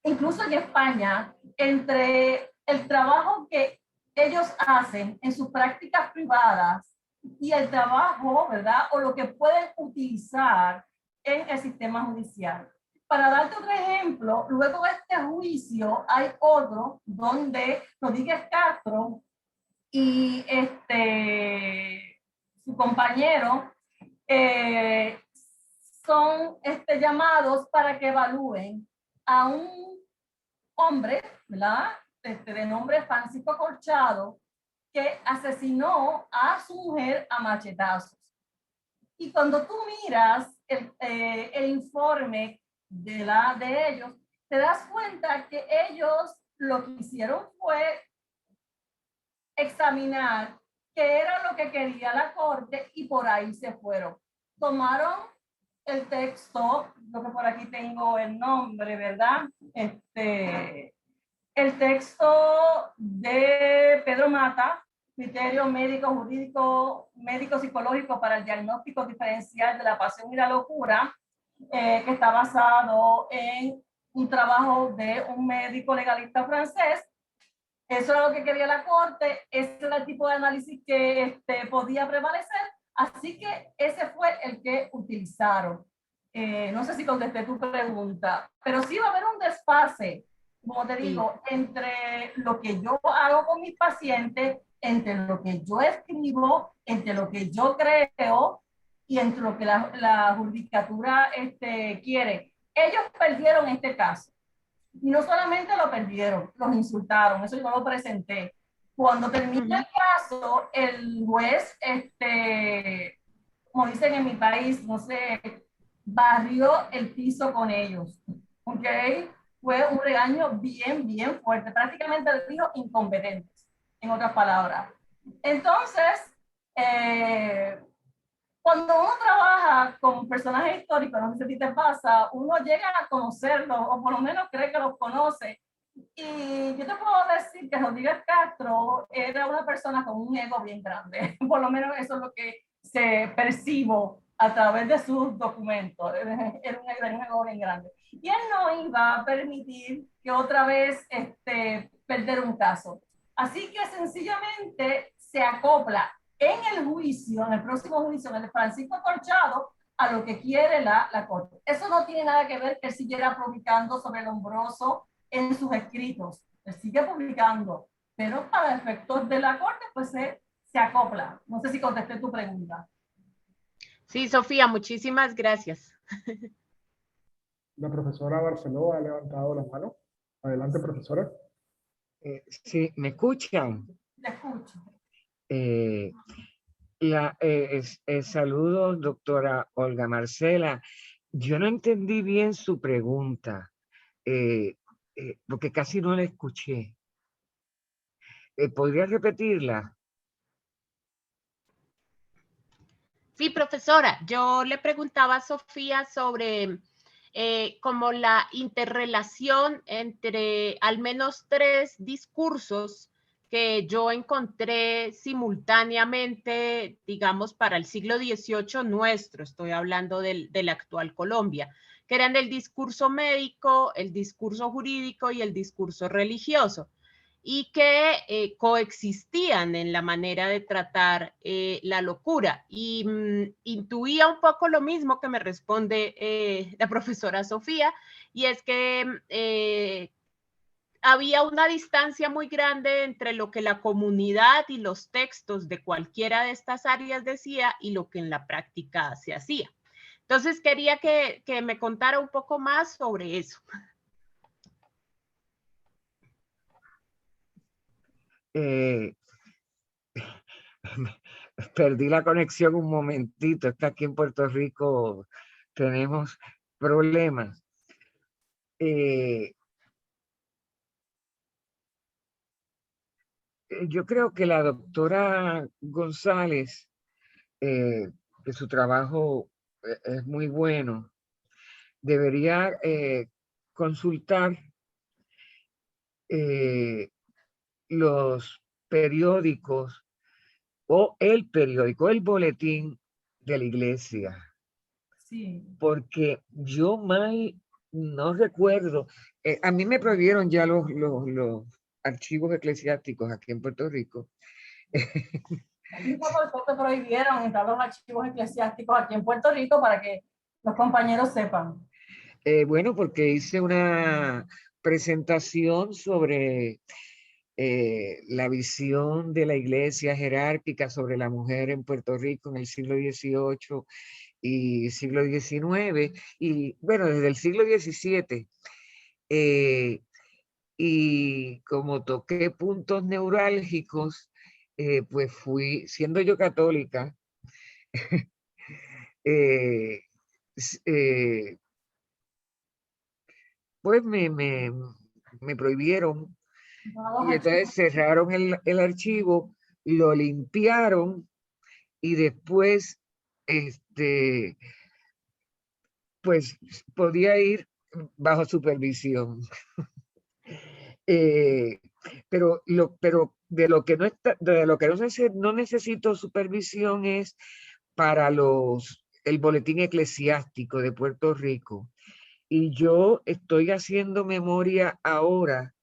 incluso en España, entre el trabajo que ellos hacen en sus prácticas privadas y el trabajo, ¿verdad? O lo que pueden utilizar en el sistema judicial. Para darte otro ejemplo, luego de este juicio hay otro donde Rodríguez Castro y su compañero son llamados para que evalúen a un hombre, ¿verdad? De nombre Francisco Corchado, que asesinó a su mujer a machetazos. Y cuando tú miras el informe de ellos, te das cuenta que ellos lo que hicieron fue examinar qué era lo que quería la corte y por ahí se fueron. Tomaron el texto, lo que por aquí tengo el nombre, ¿verdad? El texto de Pedro Mata, criterio médico, jurídico, médico, psicológico para el diagnóstico diferencial de la pasión y la locura, que está basado en un trabajo de un médico legalista francés. Eso era lo que quería la corte, ese era el tipo de análisis que podía prevalecer, así que ese fue el que utilizaron. No sé si contesté tu pregunta, pero sí va a haber un desfase, como te digo, entre lo que yo hago con mis pacientes, entre lo que yo escribo, entre lo que yo creo y entre lo que la judicatura quiere. Ellos perdieron este caso. Y no solamente lo perdieron, los insultaron, eso yo lo presenté. Cuando termina el caso, el juez, como dicen en mi país, no sé, barrió el piso con ellos. ¿Ok? Fue un regaño bien, bien fuerte. Prácticamente les dijo incompetentes, en otras palabras. Entonces, cuando uno trabaja con personajes históricos, no sé si te pasa, uno llega a conocerlos, o por lo menos cree que los conoce, Y yo te puedo decir que Rodríguez Castro era una persona con un ego bien grande. Por lo menos eso es lo que se percibo a través de sus documentos. Era un ego bien grande. Y él no iba a permitir que otra vez perder un caso. Así que sencillamente se acopla en el juicio, en el próximo juicio, en el de Francisco Corchado, a lo que quiere la Corte. Eso no tiene nada que ver que él siguiera publicando sobre Lombroso en sus escritos. Él sigue publicando, pero para efectos de la Corte, pues se acopla. No sé si contesté tu pregunta. Sí, Sofía, muchísimas gracias. La profesora Barceló ha levantado la mano. Adelante, profesora. Sí, ¿me escuchan? Te escucho. Saludos, doctora Olga Marcela. Yo no entendí bien su pregunta, porque casi no la escuché. ¿Podría repetirla? Sí, profesora, yo le preguntaba a Sofía sobre como la interrelación entre al menos 3 discursos que yo encontré simultáneamente, digamos, para el siglo XVIII nuestro, estoy hablando de la actual Colombia, que eran el discurso médico, el discurso jurídico y el discurso religioso, y que coexistían en la manera de tratar la locura. Y intuía un poco lo mismo que me responde la profesora Sofía, y es que había una distancia muy grande entre lo que la comunidad y los textos de cualquiera de estas áreas decía y lo que en la práctica se hacía. Entonces quería que me contara un poco más sobre eso. Perdí la conexión un momentito. Es que aquí en Puerto Rico tenemos problemas. Yo creo que la doctora González, que su trabajo es muy bueno, debería consultar los periódicos o el periódico, el boletín de la iglesia. Sí. Porque yo mal no recuerdo. A mí me prohibieron ya los archivos eclesiásticos aquí en Puerto Rico. ¿Por qué te prohibieron entrar los archivos eclesiásticos aquí en Puerto Rico para que los compañeros sepan? Bueno, porque hice una presentación sobre la visión de la iglesia jerárquica sobre la mujer en Puerto Rico en el siglo XVIII y siglo XIX, y bueno, desde el siglo XVII. Y como toqué puntos neurálgicos, pues fui, siendo yo católica, eh, pues me prohibieron, y entonces cerraron el archivo, lo limpiaron y después pues podía ir bajo supervisión. Pero de lo que no necesito supervisión es para el boletín eclesiástico de Puerto Rico. Y yo estoy haciendo memoria ahora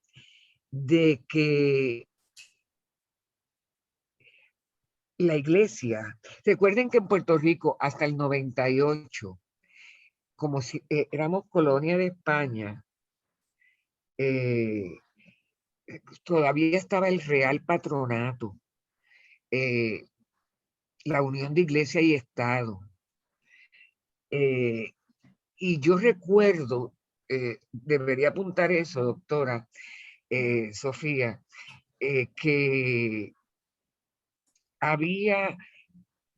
de que la iglesia, recuerden que en Puerto Rico hasta el 98, como si éramos colonia de España, todavía estaba el Real Patronato, la unión de iglesia y Estado. Y yo recuerdo, debería apuntar eso, doctora Sofía, que había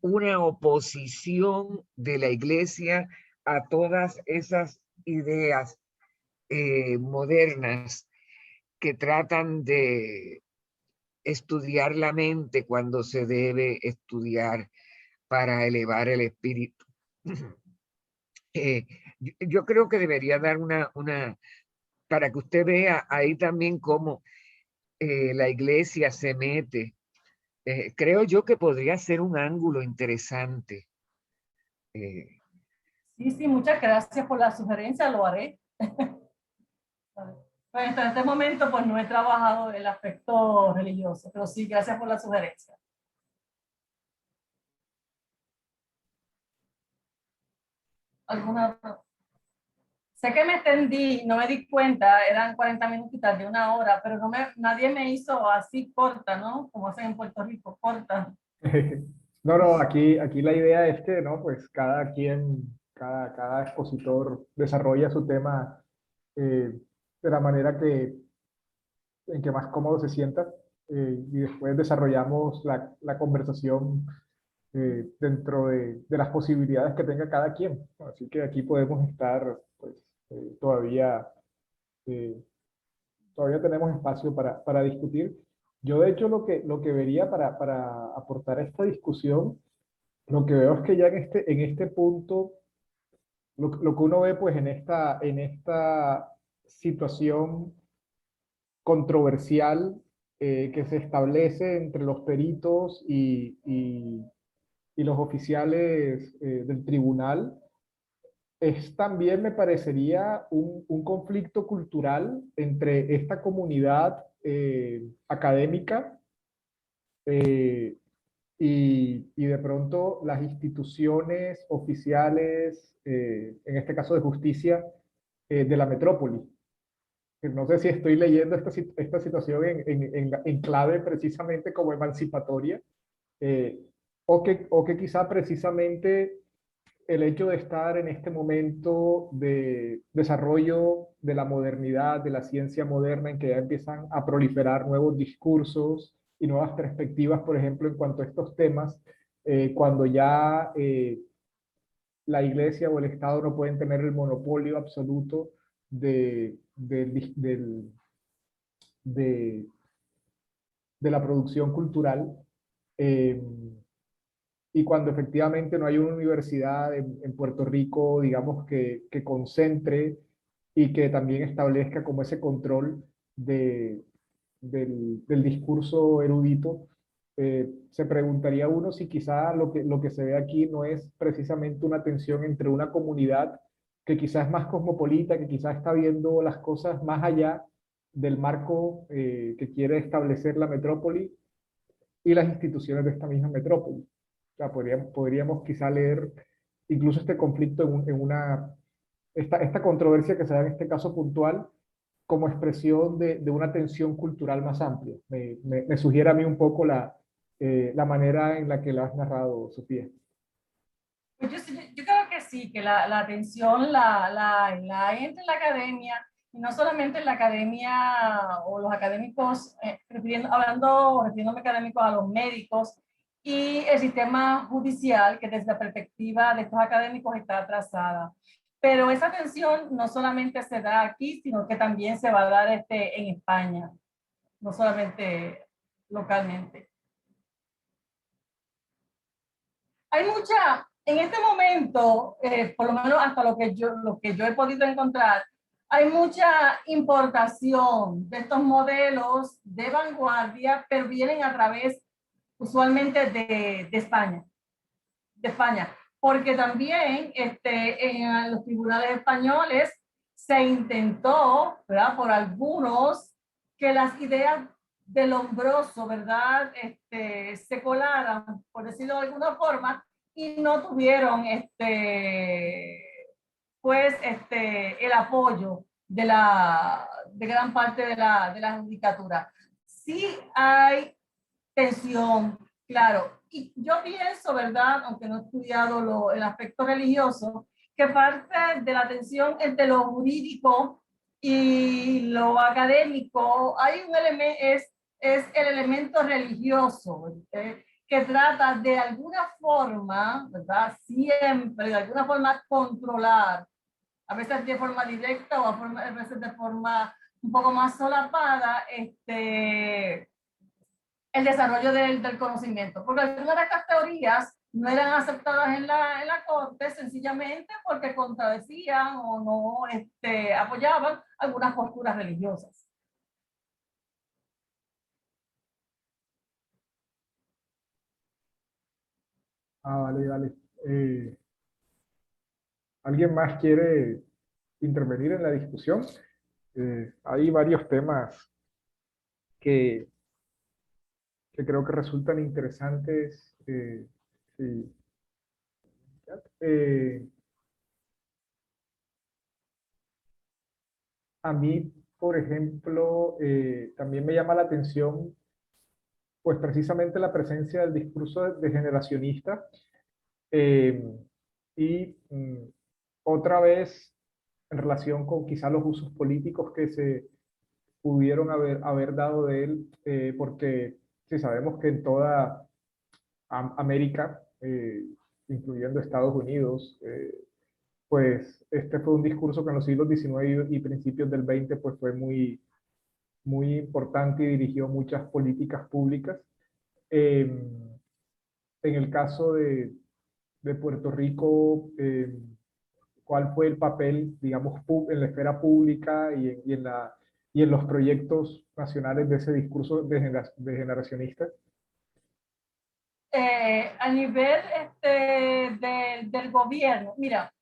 una oposición de la iglesia a todas esas ideas modernas que tratan de estudiar la mente cuando se debe estudiar para elevar el espíritu. Yo creo que debería dar una para que usted vea ahí también cómo la iglesia se mete. Creo yo que podría ser un ángulo interesante. Sí, sí, muchas gracias por la sugerencia, lo haré. Pues en este momento pues no he trabajado el aspecto religioso, pero sí, gracias por la sugerencia. ¿Alguna otra? Sé que me extendí, no me di cuenta, eran 40 minutitas de una hora, pero nadie me hizo así corta, ¿no? Como hacen en Puerto Rico, corta. No, no, aquí la idea es que, ¿no? Pues cada quien, cada expositor desarrolla su tema de la manera en que más cómodo se sienta y después desarrollamos la conversación dentro de las posibilidades que tenga cada quien. Así que aquí podemos estar, pues, todavía, eh, todavía tenemos espacio para discutir. Yo, de hecho, lo que vería para aportar a esta discusión, lo que veo es que ya en este punto, lo que uno ve pues en esta situación controversial que se establece entre los peritos y los oficiales del tribunal, es también me parecería un conflicto cultural entre esta comunidad académica eh, y de pronto las instituciones oficiales, en este caso de justicia, de la metrópoli. No sé si estoy leyendo esta situación en clave precisamente como emancipatoria, eh, o que quizá precisamente el hecho de estar en este momento de desarrollo de la modernidad, de la ciencia moderna, en que ya empiezan a proliferar nuevos discursos y nuevas perspectivas, por ejemplo, en cuanto a estos temas, cuando ya la iglesia o el Estado no pueden tener el monopolio absoluto de, de la producción cultural. eh, y cuando efectivamente no hay una universidad en Puerto Rico, digamos, que concentre y que también establezca como ese control del discurso erudito, se preguntaría uno si quizá lo que se ve aquí no es precisamente una tensión entre una comunidad que quizás es más cosmopolita, que quizás está viendo las cosas más allá del marco que quiere establecer la metrópoli y las instituciones de esta misma metrópoli. O sea, podríamos quizá leer incluso este conflicto esta controversia que se da en este caso puntual como expresión de una tensión cultural más amplia. Me sugiere a mí un poco la manera en la que la has narrado, Sofía. Pues yo creo que sí, que la atención la hay entre la academia, y no solamente en la academia o los académicos, refiriéndome académicos a los médicos y el sistema judicial, que desde la perspectiva de estos académicos está atrasada. Pero esa atención no solamente se da aquí, sino que también se va a dar en España, no solamente localmente. Hay en este momento, por lo menos hasta lo que yo he podido encontrar, hay mucha importación de estos modelos de vanguardia, pero vienen a través usualmente de España. Porque también en los tribunales españoles se intentó, ¿verdad?, por algunos, que las ideas de Lombroso, ¿verdad?, se colaran, por decirlo de alguna forma, y no tuvieron pues el apoyo de gran parte de la judicatura. Sí hay tensión, claro. Y yo pienso, ¿verdad?, aunque no he estudiado el aspecto religioso, que parte de la tensión entre lo jurídico y lo académico hay un elemento, es el elemento religioso, que trata de alguna forma, ¿verdad?, siempre de alguna forma controlar, a veces de forma directa o a veces de forma un poco más solapada, el desarrollo del conocimiento, porque algunas de estas teorías no eran aceptadas en la corte sencillamente porque contradecían o no apoyaban algunas posturas religiosas. Vale, vale. ¿Alguien más quiere intervenir en la discusión? Hay varios temas que, que creo que resultan interesantes. Sí. Eh, a mí, por ejemplo, también me llama la atención, pues precisamente la presencia del discurso degeneracionista eh, y otra vez en relación con quizá los usos políticos que se pudieron haber dado de él, porque sí sabemos que en toda América, incluyendo Estados Unidos, pues este fue un discurso que en los siglos XIX y principios del XX pues fue muy, muy importante y dirigió muchas políticas públicas. En el caso de Puerto Rico, ¿cuál fue el papel, digamos, en la esfera pública y en los proyectos nacionales de ese discurso degeneracionista? A nivel del gobierno, mira,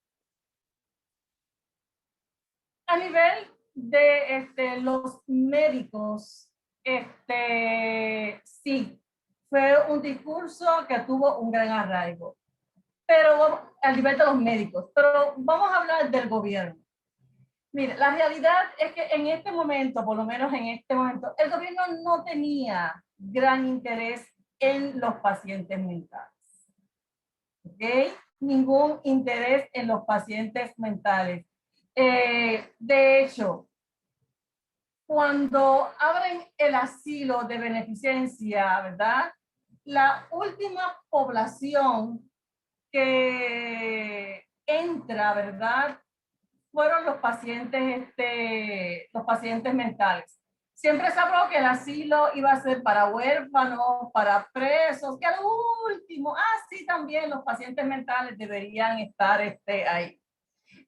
a nivel de los médicos, sí, fue un discurso que tuvo un gran arraigo, pero a nivel de los médicos, pero vamos a hablar del gobierno. Mira, la realidad es que en este momento, por lo menos en este momento, el gobierno no tenía gran interés en los pacientes mentales. ¿Ok? Ningún interés en los pacientes mentales. De hecho, cuando abren el asilo de beneficencia, ¿verdad? La última población que entra, ¿verdad? Fueron los pacientes mentales. Siempre se habló que el asilo iba a ser para huérfanos, para presos, que al último, sí, también los pacientes mentales deberían estar ahí.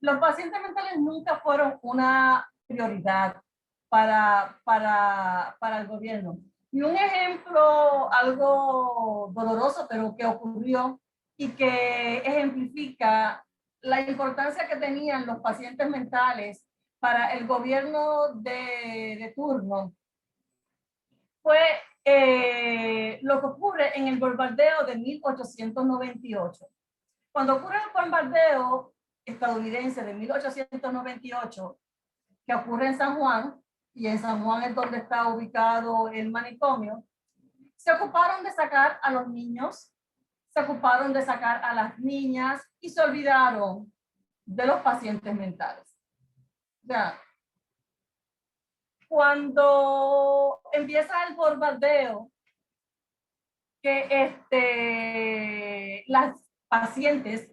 Los pacientes mentales nunca fueron una prioridad para el gobierno. Y un ejemplo, algo doloroso, pero que ocurrió y que ejemplifica la importancia que tenían los pacientes mentales para el gobierno de turno, fue lo que ocurre en el bombardeo de 1898. Cuando ocurre el bombardeo estadounidense de 1898, que ocurre en San Juan, y en San Juan es donde está ubicado el manicomio, se ocuparon de sacar a los niños, se ocuparon de sacar a las niñas y se olvidaron de los pacientes mentales. O sea, cuando empieza el bombardeo, que las pacientes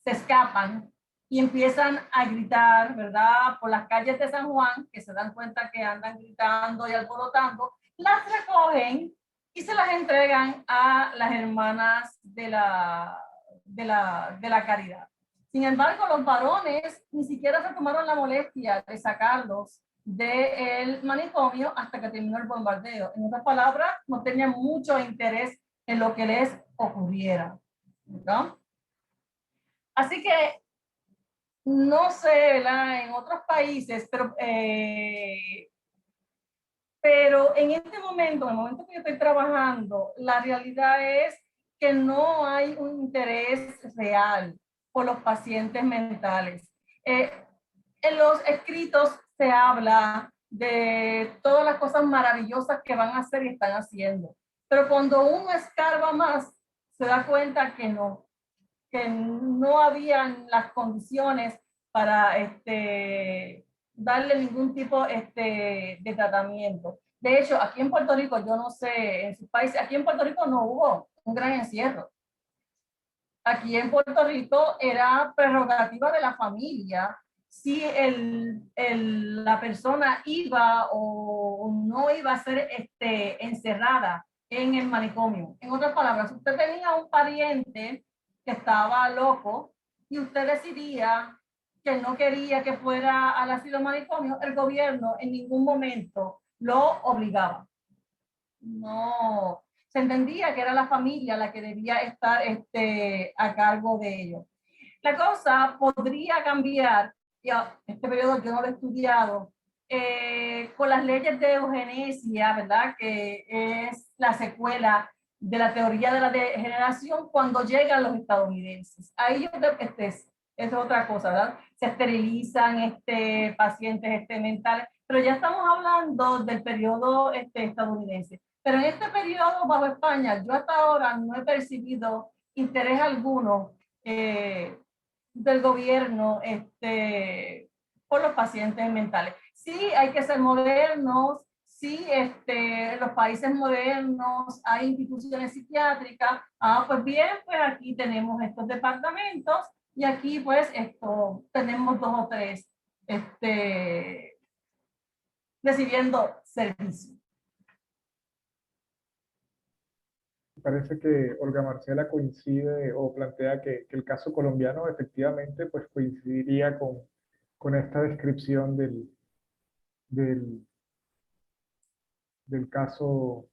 se escapan y empiezan a gritar, ¿verdad? Por las calles de San Juan, que se dan cuenta que andan gritando y alborotando, las recogen y se las entregan a las hermanas de la caridad. Sin embargo, los varones ni siquiera se tomaron la molestia de sacarlos del manicomio hasta que terminó el bombardeo. En otras palabras, no tenían mucho interés en lo que les ocurriera, ¿no? Así que no sé, ¿verdad? En otros países, pero en este momento, en el momento que yo estoy trabajando, la realidad es que no hay un interés real por los pacientes mentales. En los escritos se habla de todas las cosas maravillosas que van a hacer y están haciendo, pero cuando uno escarba más, se da cuenta que no habían las condiciones para darle ningún tipo de tratamiento. De hecho, aquí en Puerto Rico, yo no sé, en sus países, aquí en Puerto Rico no hubo un gran encierro. Aquí en Puerto Rico era prerrogativa de la familia si la persona iba o no iba a ser encerrada en el manicomio. En otras palabras, usted tenía un pariente que estaba loco y usted decidía que no quería que fuera al asilo manicomio, el gobierno en ningún momento lo obligaba. No, se entendía que era la familia la que debía estar a cargo de ello. La cosa podría cambiar, ya este periodo yo no lo he estudiado, con las leyes de eugenesia, ¿verdad? Que es la secuela de la teoría de la degeneración cuando llegan los estadounidenses. Ahí es otra cosa, ¿verdad? Se esterilizan pacientes mentales, pero ya estamos hablando del periodo estadounidense. Pero en este periodo bajo España, yo hasta ahora no he percibido interés alguno del gobierno por los pacientes mentales. Sí, hay que ser modernos, sí, los países modernos hay instituciones psiquiátricas, pues bien, pues aquí tenemos estos departamentos y aquí pues tenemos 2 o 3 recibiendo servicio. Parece que Olga Marcela coincide o plantea que el caso colombiano efectivamente pues coincidiría con esta descripción del, del caso,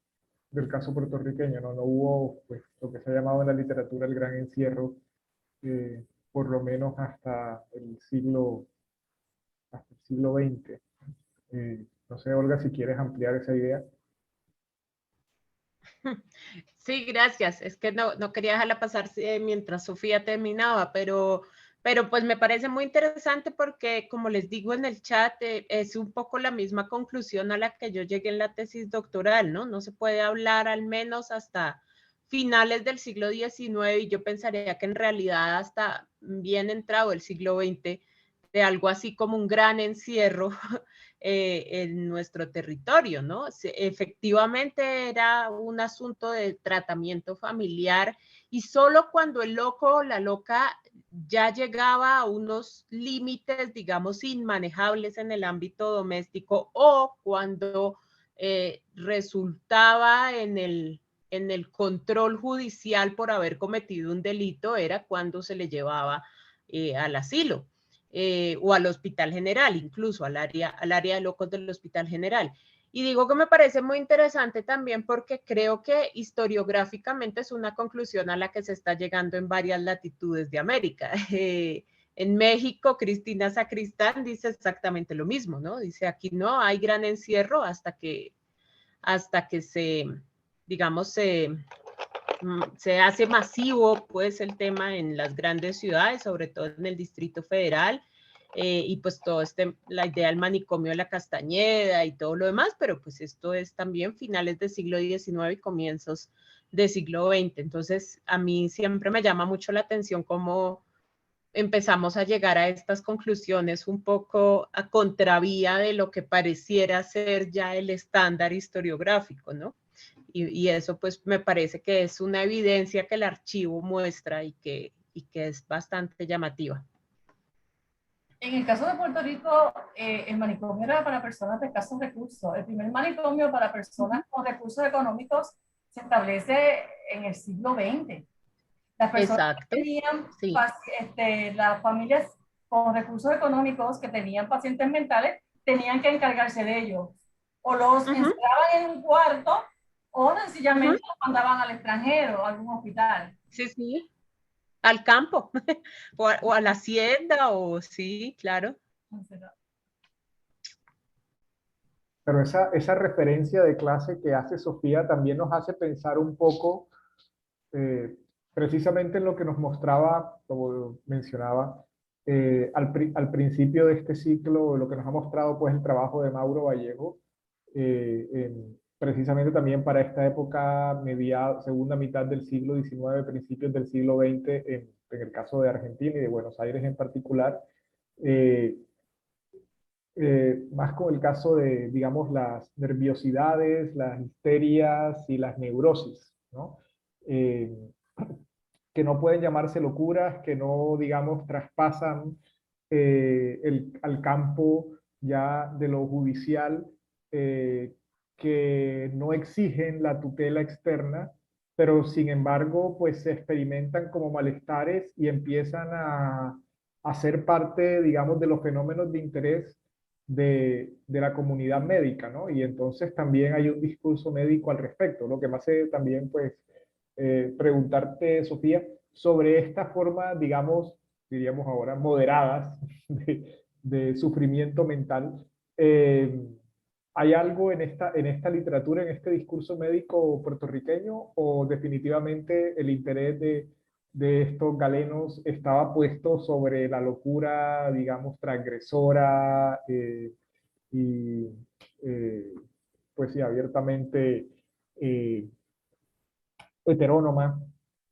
del caso puertorriqueño, ¿no? No hubo pues, lo que se ha llamado en la literatura el gran encierro, por lo menos hasta el siglo XX. No sé, Olga, si quieres ampliar esa idea. Sí, gracias. Es que no quería dejarla pasar mientras Sofía terminaba, pero pues me parece muy interesante porque, como les digo en el chat, es un poco la misma conclusión a la que yo llegué en la tesis doctoral, ¿no? No se puede hablar al menos hasta finales del siglo XIX y yo pensaría que en realidad hasta bien entrado el siglo XX de algo así como un gran encierro en nuestro territorio, ¿no? Efectivamente era un asunto de tratamiento familiar y solo cuando el loco o la loca ya llegaba a unos límites, digamos, inmanejables en el ámbito doméstico o cuando resultaba en el control judicial por haber cometido un delito, era cuando se le llevaba al asilo. O al Hospital General, incluso al área de locos del Hospital General. Y digo que me parece muy interesante también porque creo que historiográficamente es una conclusión a la que se está llegando en varias latitudes de América. En México, Cristina Sacristán dice exactamente lo mismo, ¿no? Dice, aquí no hay gran encierro hasta que se, digamos, se hace masivo pues el tema en las grandes ciudades, sobre todo en el Distrito Federal, y pues todo la idea del manicomio de la Castañeda y todo lo demás, pero pues esto es también finales del siglo XIX y comienzos del siglo XX. Entonces a mí siempre me llama mucho la atención cómo empezamos a llegar a estas conclusiones un poco a contravía de lo que pareciera ser ya el estándar historiográfico, ¿no? Y eso pues me parece que es una evidencia que el archivo muestra y que es bastante llamativa. En el caso de Puerto Rico, el manicomio era para personas de escasos recursos. El primer manicomio para personas con recursos económicos se establece en el siglo XX. Las personas Exacto. que tenían, sí. Las familias con recursos económicos que tenían pacientes mentales tenían que encargarse de ellos. O los encerraban en un cuarto o sencillamente los mandaban al extranjero, a algún hospital. Sí, sí. Al campo o a la hacienda o sí, claro. Pero esa referencia de clase que hace Sofía también nos hace pensar un poco precisamente en lo que nos mostraba, como mencionaba, al principio de este ciclo, lo que nos ha mostrado pues el trabajo de Mauro Vallejo, precisamente también para esta época, segunda mitad del siglo XIX, principios del siglo XX, en el caso de Argentina y de Buenos Aires en particular, más con el caso de, digamos, las nerviosidades, las histerias y las neurosis, ¿no? Que no pueden llamarse locuras, que no, digamos, traspasan al campo ya de lo judicial, que no exigen la tutela externa, pero sin embargo, pues se experimentan como malestares y empiezan a ser parte, digamos, de los fenómenos de interés de la comunidad médica, ¿no? Y entonces también hay un discurso médico al respecto, lo que me hace también, pues, preguntarte, Sofía, sobre esta forma, digamos, diríamos ahora, moderadas de sufrimiento mental. Eh, ¿Hay algo en esta literatura, en este discurso médico puertorriqueño, o definitivamente el interés de estos galenos estaba puesto sobre la locura, digamos, transgresora y, eh, pues sí, abiertamente eh, heterónoma?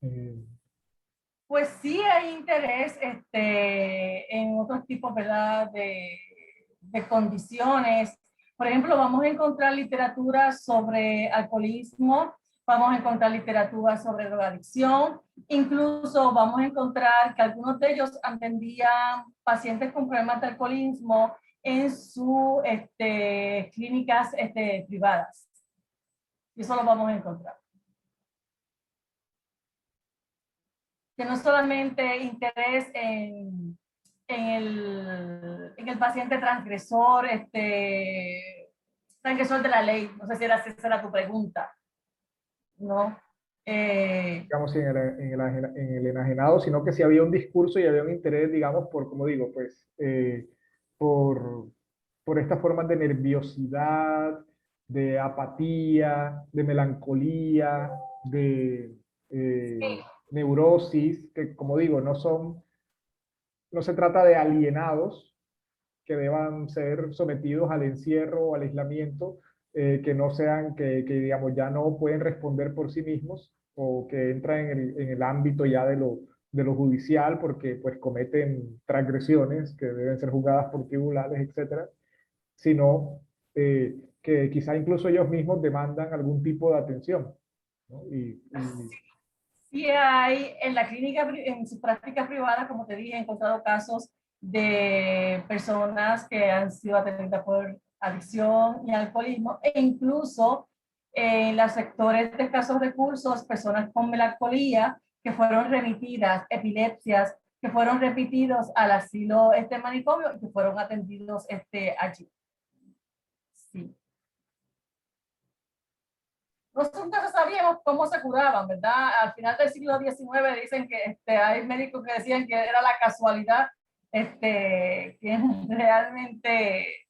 Eh, Pues sí hay interés en otros tipos, ¿verdad?, de condiciones. Por ejemplo, vamos a encontrar literatura sobre alcoholismo, vamos a encontrar literatura sobre drogadicción, incluso vamos a encontrar que algunos de ellos atendían pacientes con problemas de alcoholismo en sus clínicas privadas. Y eso lo vamos a encontrar. Que no solamente interés en el paciente transgresor, transgresor de la ley, no sé si esa era tu pregunta, ¿no? digamos, en el enajenado, sino que si había un discurso y había un interés, digamos, por, como digo, pues, por, por estas formas de nerviosidad, de apatía, de melancolía, de Sí. neurosis, que como digo, no se trata de alienados que deban ser sometidos al encierro o al aislamiento, que no sean, que, digamos ya no pueden responder por sí mismos o que entran en el ámbito ya de lo judicial porque pues cometen transgresiones que deben ser juzgadas por tribunales, etcétera, sino que quizá incluso ellos mismos demandan algún tipo de atención, ¿no? Sí hay en la clínica, en su práctica privada, como te dije, he encontrado casos de personas que han sido atendidas por adicción y alcoholismo, e incluso en los sectores de escasos recursos, personas con melancolía que fueron remitidas, epilepsias, que fueron remitidos al asilo manicomio y que fueron atendidos allí. Sí. Nosotros nunca sabíamos cómo se curaban, ¿verdad? Al final del siglo XIX dicen que hay médicos que decían que era la casualidad, que realmente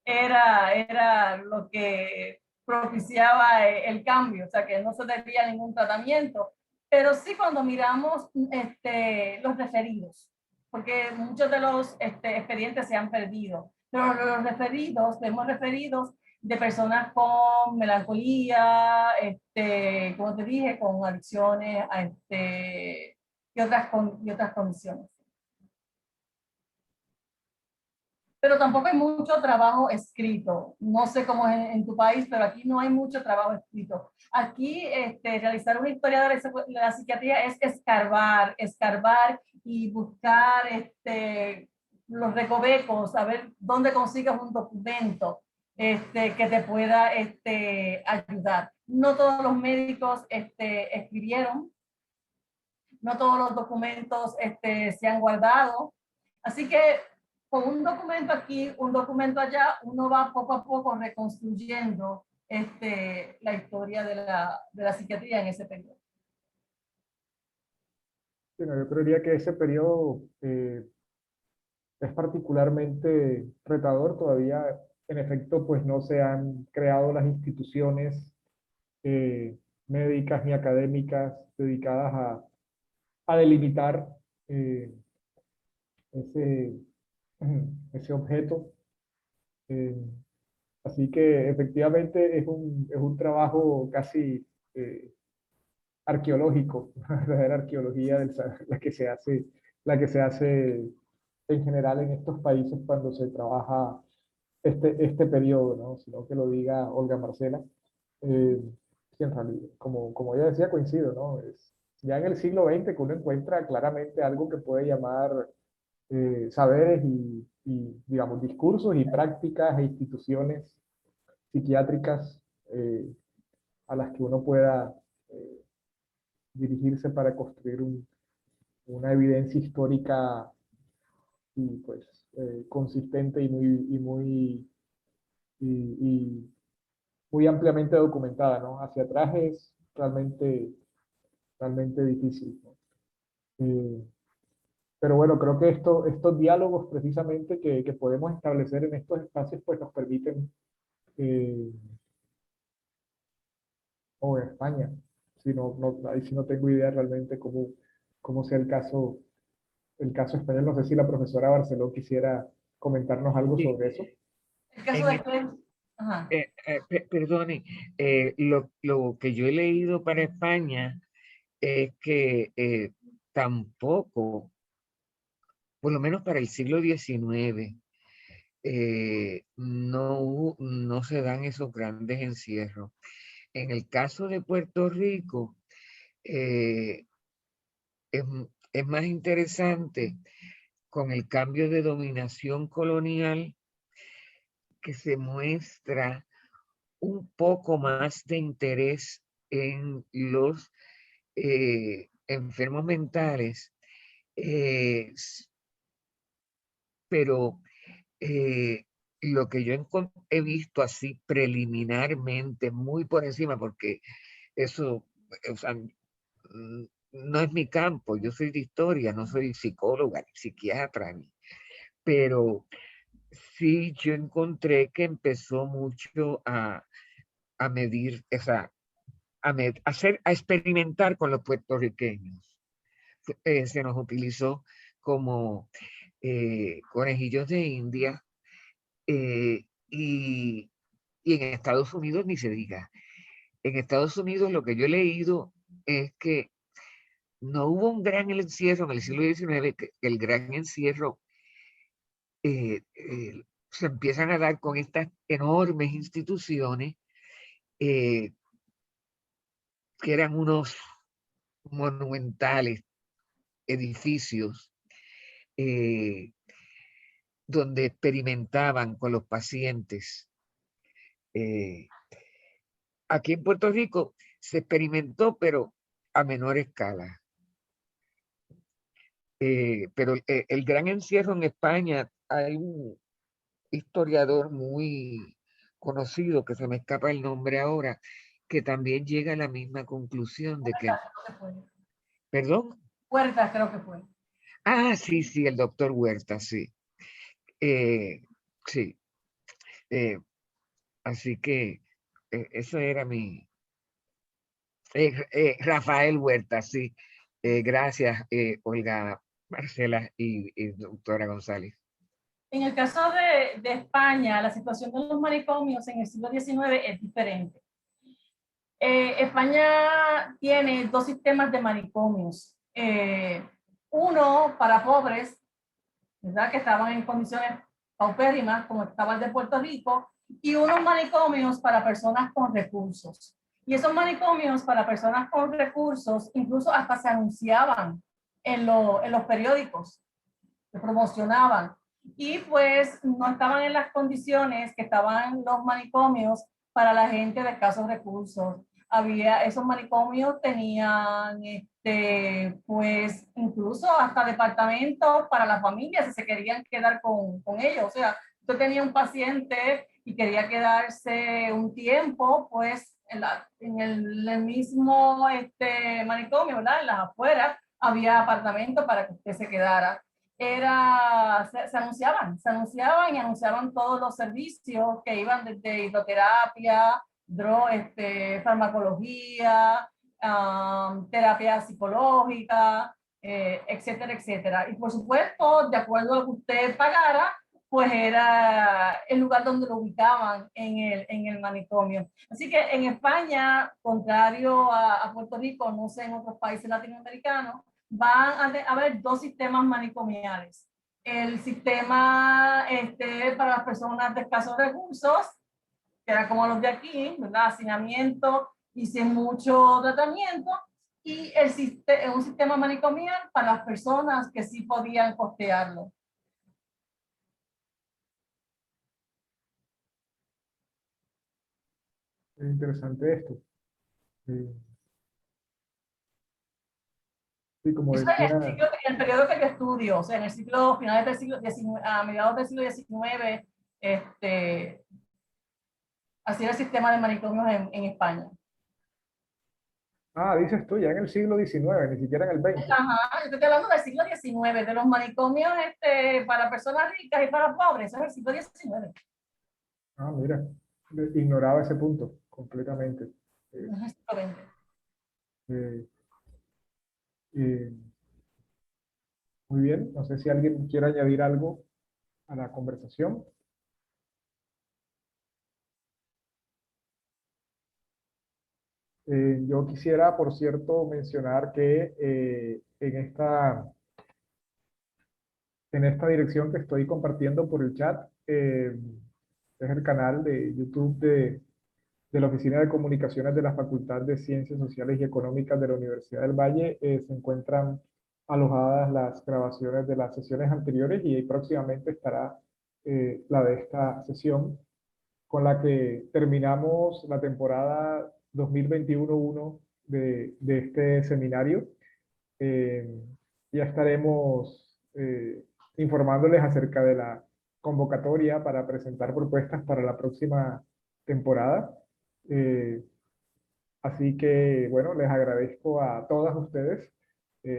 era lo que propiciaba el cambio, o sea, que no se debía a ningún tratamiento. Pero sí cuando miramos los referidos, porque muchos de los expedientes se han perdido, pero los referidos, tenemos referidos de personas con melancolía, como te dije, con adicciones y otras condiciones. Pero tampoco hay mucho trabajo escrito. No sé cómo es en tu país, pero aquí no hay mucho trabajo escrito. Aquí realizar una historia de la psiquiatría es escarbar y buscar los recovecos, a ver dónde consigues un documento que te pueda ayudar. No todos los médicos escribieron, no todos los documentos se han guardado. Así que con un documento aquí, un documento allá, uno va poco a poco reconstruyendo la historia de la psiquiatría en ese periodo. Bueno, yo creería que ese periodo es particularmente retador. Todavía, en efecto, pues no se han creado las instituciones eh, médicas ni académicas dedicadas a delimitar eh, ese, ese objeto. Eh, Así que efectivamente es un trabajo casi arqueológico, una verdadera arqueología la que se hace en general en estos países cuando se trabaja este periodo, ¿no? Sino que lo diga Olga Marcela. Que en realidad, como ella decía, coincido, ¿no? Es ya en el siglo XX que uno encuentra claramente algo que puede llamar saberes digamos, discursos y prácticas e instituciones psiquiátricas a las que uno pueda eh, dirigirse para construir una evidencia histórica y pues consistente y muy ampliamente documentada, ¿no? Hacia atrás es realmente difícil, ¿no? Eh, pero bueno, creo que estos diálogos precisamente que podemos establecer en estos espacios, pues nos permiten, eh, o en España, si ahí sí no tengo idea realmente cómo sea el caso español. No sé si la profesora Barceló quisiera comentarnos algo Sí, sobre eso. El caso en de el- ajá. perdone, lo que yo he leído para España es que tampoco, por lo menos para el siglo XIX, no se dan esos grandes encierros. En el caso de Puerto Rico, eh, es más interesante con el cambio de dominación colonial que se muestra un poco más de interés en los enfermos mentales, pero eh, lo que yo he visto así preliminarmente, muy por encima, porque eso, o sea, no es mi campo, yo soy de historia, no soy psicóloga ni psiquiatra, pero sí yo encontré que empezó mucho a medir, o sea, a experimentar con los puertorriqueños. Se nos utilizó como conejillos de India, y en Estados Unidos ni se diga. En Estados Unidos lo que yo he leído es que no hubo un gran encierro en el siglo XIX, que el gran encierro se empiezan a dar con estas enormes instituciones eh, que eran unos monumentales edificios eh, donde experimentaban con los pacientes. Eh, Aquí en Puerto Rico se experimentó, pero a menor escala. Pero el gran encierro en España, hay un historiador muy conocido, que se me escapa el nombre ahora, que también llega a la misma conclusión de que, perdón, Puertas creo que fue. sí, sí, el doctor Huerta, sí. Eh, sí, eh, así que eso era Rafael Huerta, sí. Gracias, Olga, Marcela y doctora González. En el caso de España, la situación de los manicomios en el siglo XIX es diferente. España tiene dos sistemas de manicomios. Uno para pobres, ¿verdad? Que estaban en condiciones paupérrimas, como estaba el de Puerto Rico, y unos manicomios para personas con recursos. Y esos manicomios para personas con recursos incluso hasta se anunciaban en los periódicos, se promocionaban. Y pues no estaban en las condiciones que estaban los manicomios para la gente de escasos recursos. Esos manicomios tenían, pues incluso hasta departamentos para las familias si se querían quedar con ellos. O sea, usted tenía un paciente y quería quedarse un tiempo, pues en el mismo manicomio, ¿verdad? En las afueras había apartamentos para que usted se quedara. Se anunciaban y anunciaban todos los servicios que iban desde hidroterapia, farmacología, terapia psicológica, etcétera, etcétera. Y por supuesto, de acuerdo a lo que usted pagara, pues era el lugar donde lo ubicaban en el manicomio. Así que en España, contrario a Puerto Rico, no sé, en otros países latinoamericanos, van a haber dos sistemas manicomiales. El sistema para las personas de escasos recursos, que era como los de aquí, ¿verdad? Hacinamiento y sin mucho tratamiento. Y un sistema manicomial para las personas que sí podían costearlo. Es interesante esto. Eh, Sí, como Eso en decía, en el periodo que yo estudio, o sea, en el siglo, finales del siglo XIX, a mediados del siglo XIX, así era el sistema de manicomios en España. dices tú, ya en el siglo XIX, ni siquiera en el XX. Ajá, yo estoy hablando del siglo XIX, de los manicomios para personas ricas y para pobres, eso es el siglo XIX. Mira, ignoraba ese punto completamente. Eh, No es el siglo XX. eh, eh, Muy bien, no sé si alguien quiere añadir algo a la conversación. Yo quisiera, por cierto, mencionar que en esta dirección que estoy compartiendo por el chat, es el canal de YouTube de la Oficina de Comunicaciones de la Facultad de Ciencias Sociales y Económicas de la Universidad del Valle. Se encuentran alojadas las grabaciones de las sesiones anteriores y próximamente estará la de esta sesión, con la que terminamos la temporada 2021-1 de este seminario. Eh, ya estaremos informándoles acerca de la convocatoria para presentar propuestas para la próxima temporada. Eh, Así que, bueno, les agradezco a todas ustedes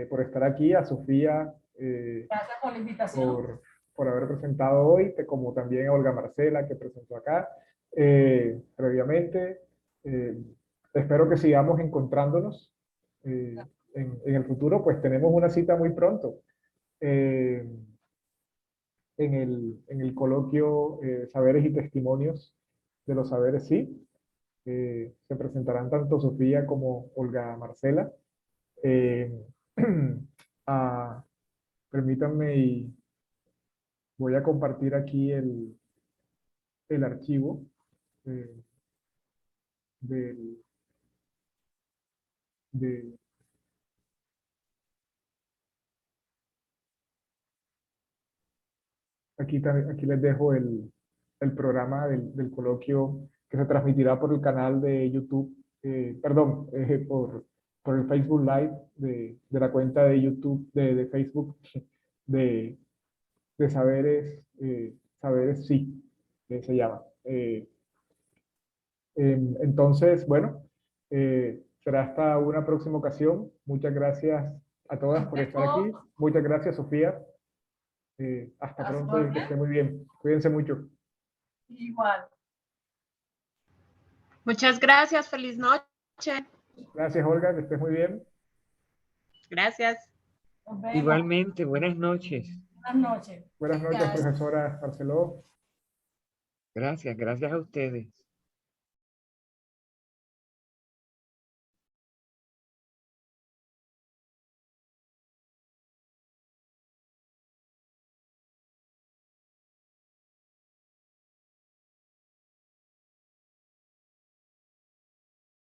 por estar aquí, a Sofía Gracias por la invitación. por haber presentado hoy, como también a Olga Marcela, que presentó acá previamente. Eh, Espero que sigamos encontrándonos en el futuro, pues tenemos una cita muy pronto eh, en el coloquio Saberes y Testimonios de los Saberes Sí. Se presentarán tanto Sofía como Olga Marcela. Eh, ah, Permítanme y voy a compartir aquí el archivo eh, del- de, aquí les dejo el programa del coloquio que se transmitirá por el canal de YouTube, perdón, por el Facebook Live de la cuenta de YouTube, de Facebook, de, de Saberes Sí, que se llama. Entonces, bueno, será hasta una próxima ocasión. Muchas gracias a todas por estar aquí. Muchas gracias, Sofía. Hasta A su pronto y que orden. esté muy bien. Cuídense mucho. Igual. Muchas gracias, feliz noche. Gracias, Olga, que estés muy bien. Gracias. Nos vemos. Igualmente, buenas noches. Buenas noches. Buenas noches, Gracias. profesora Barceló. Gracias, gracias a ustedes.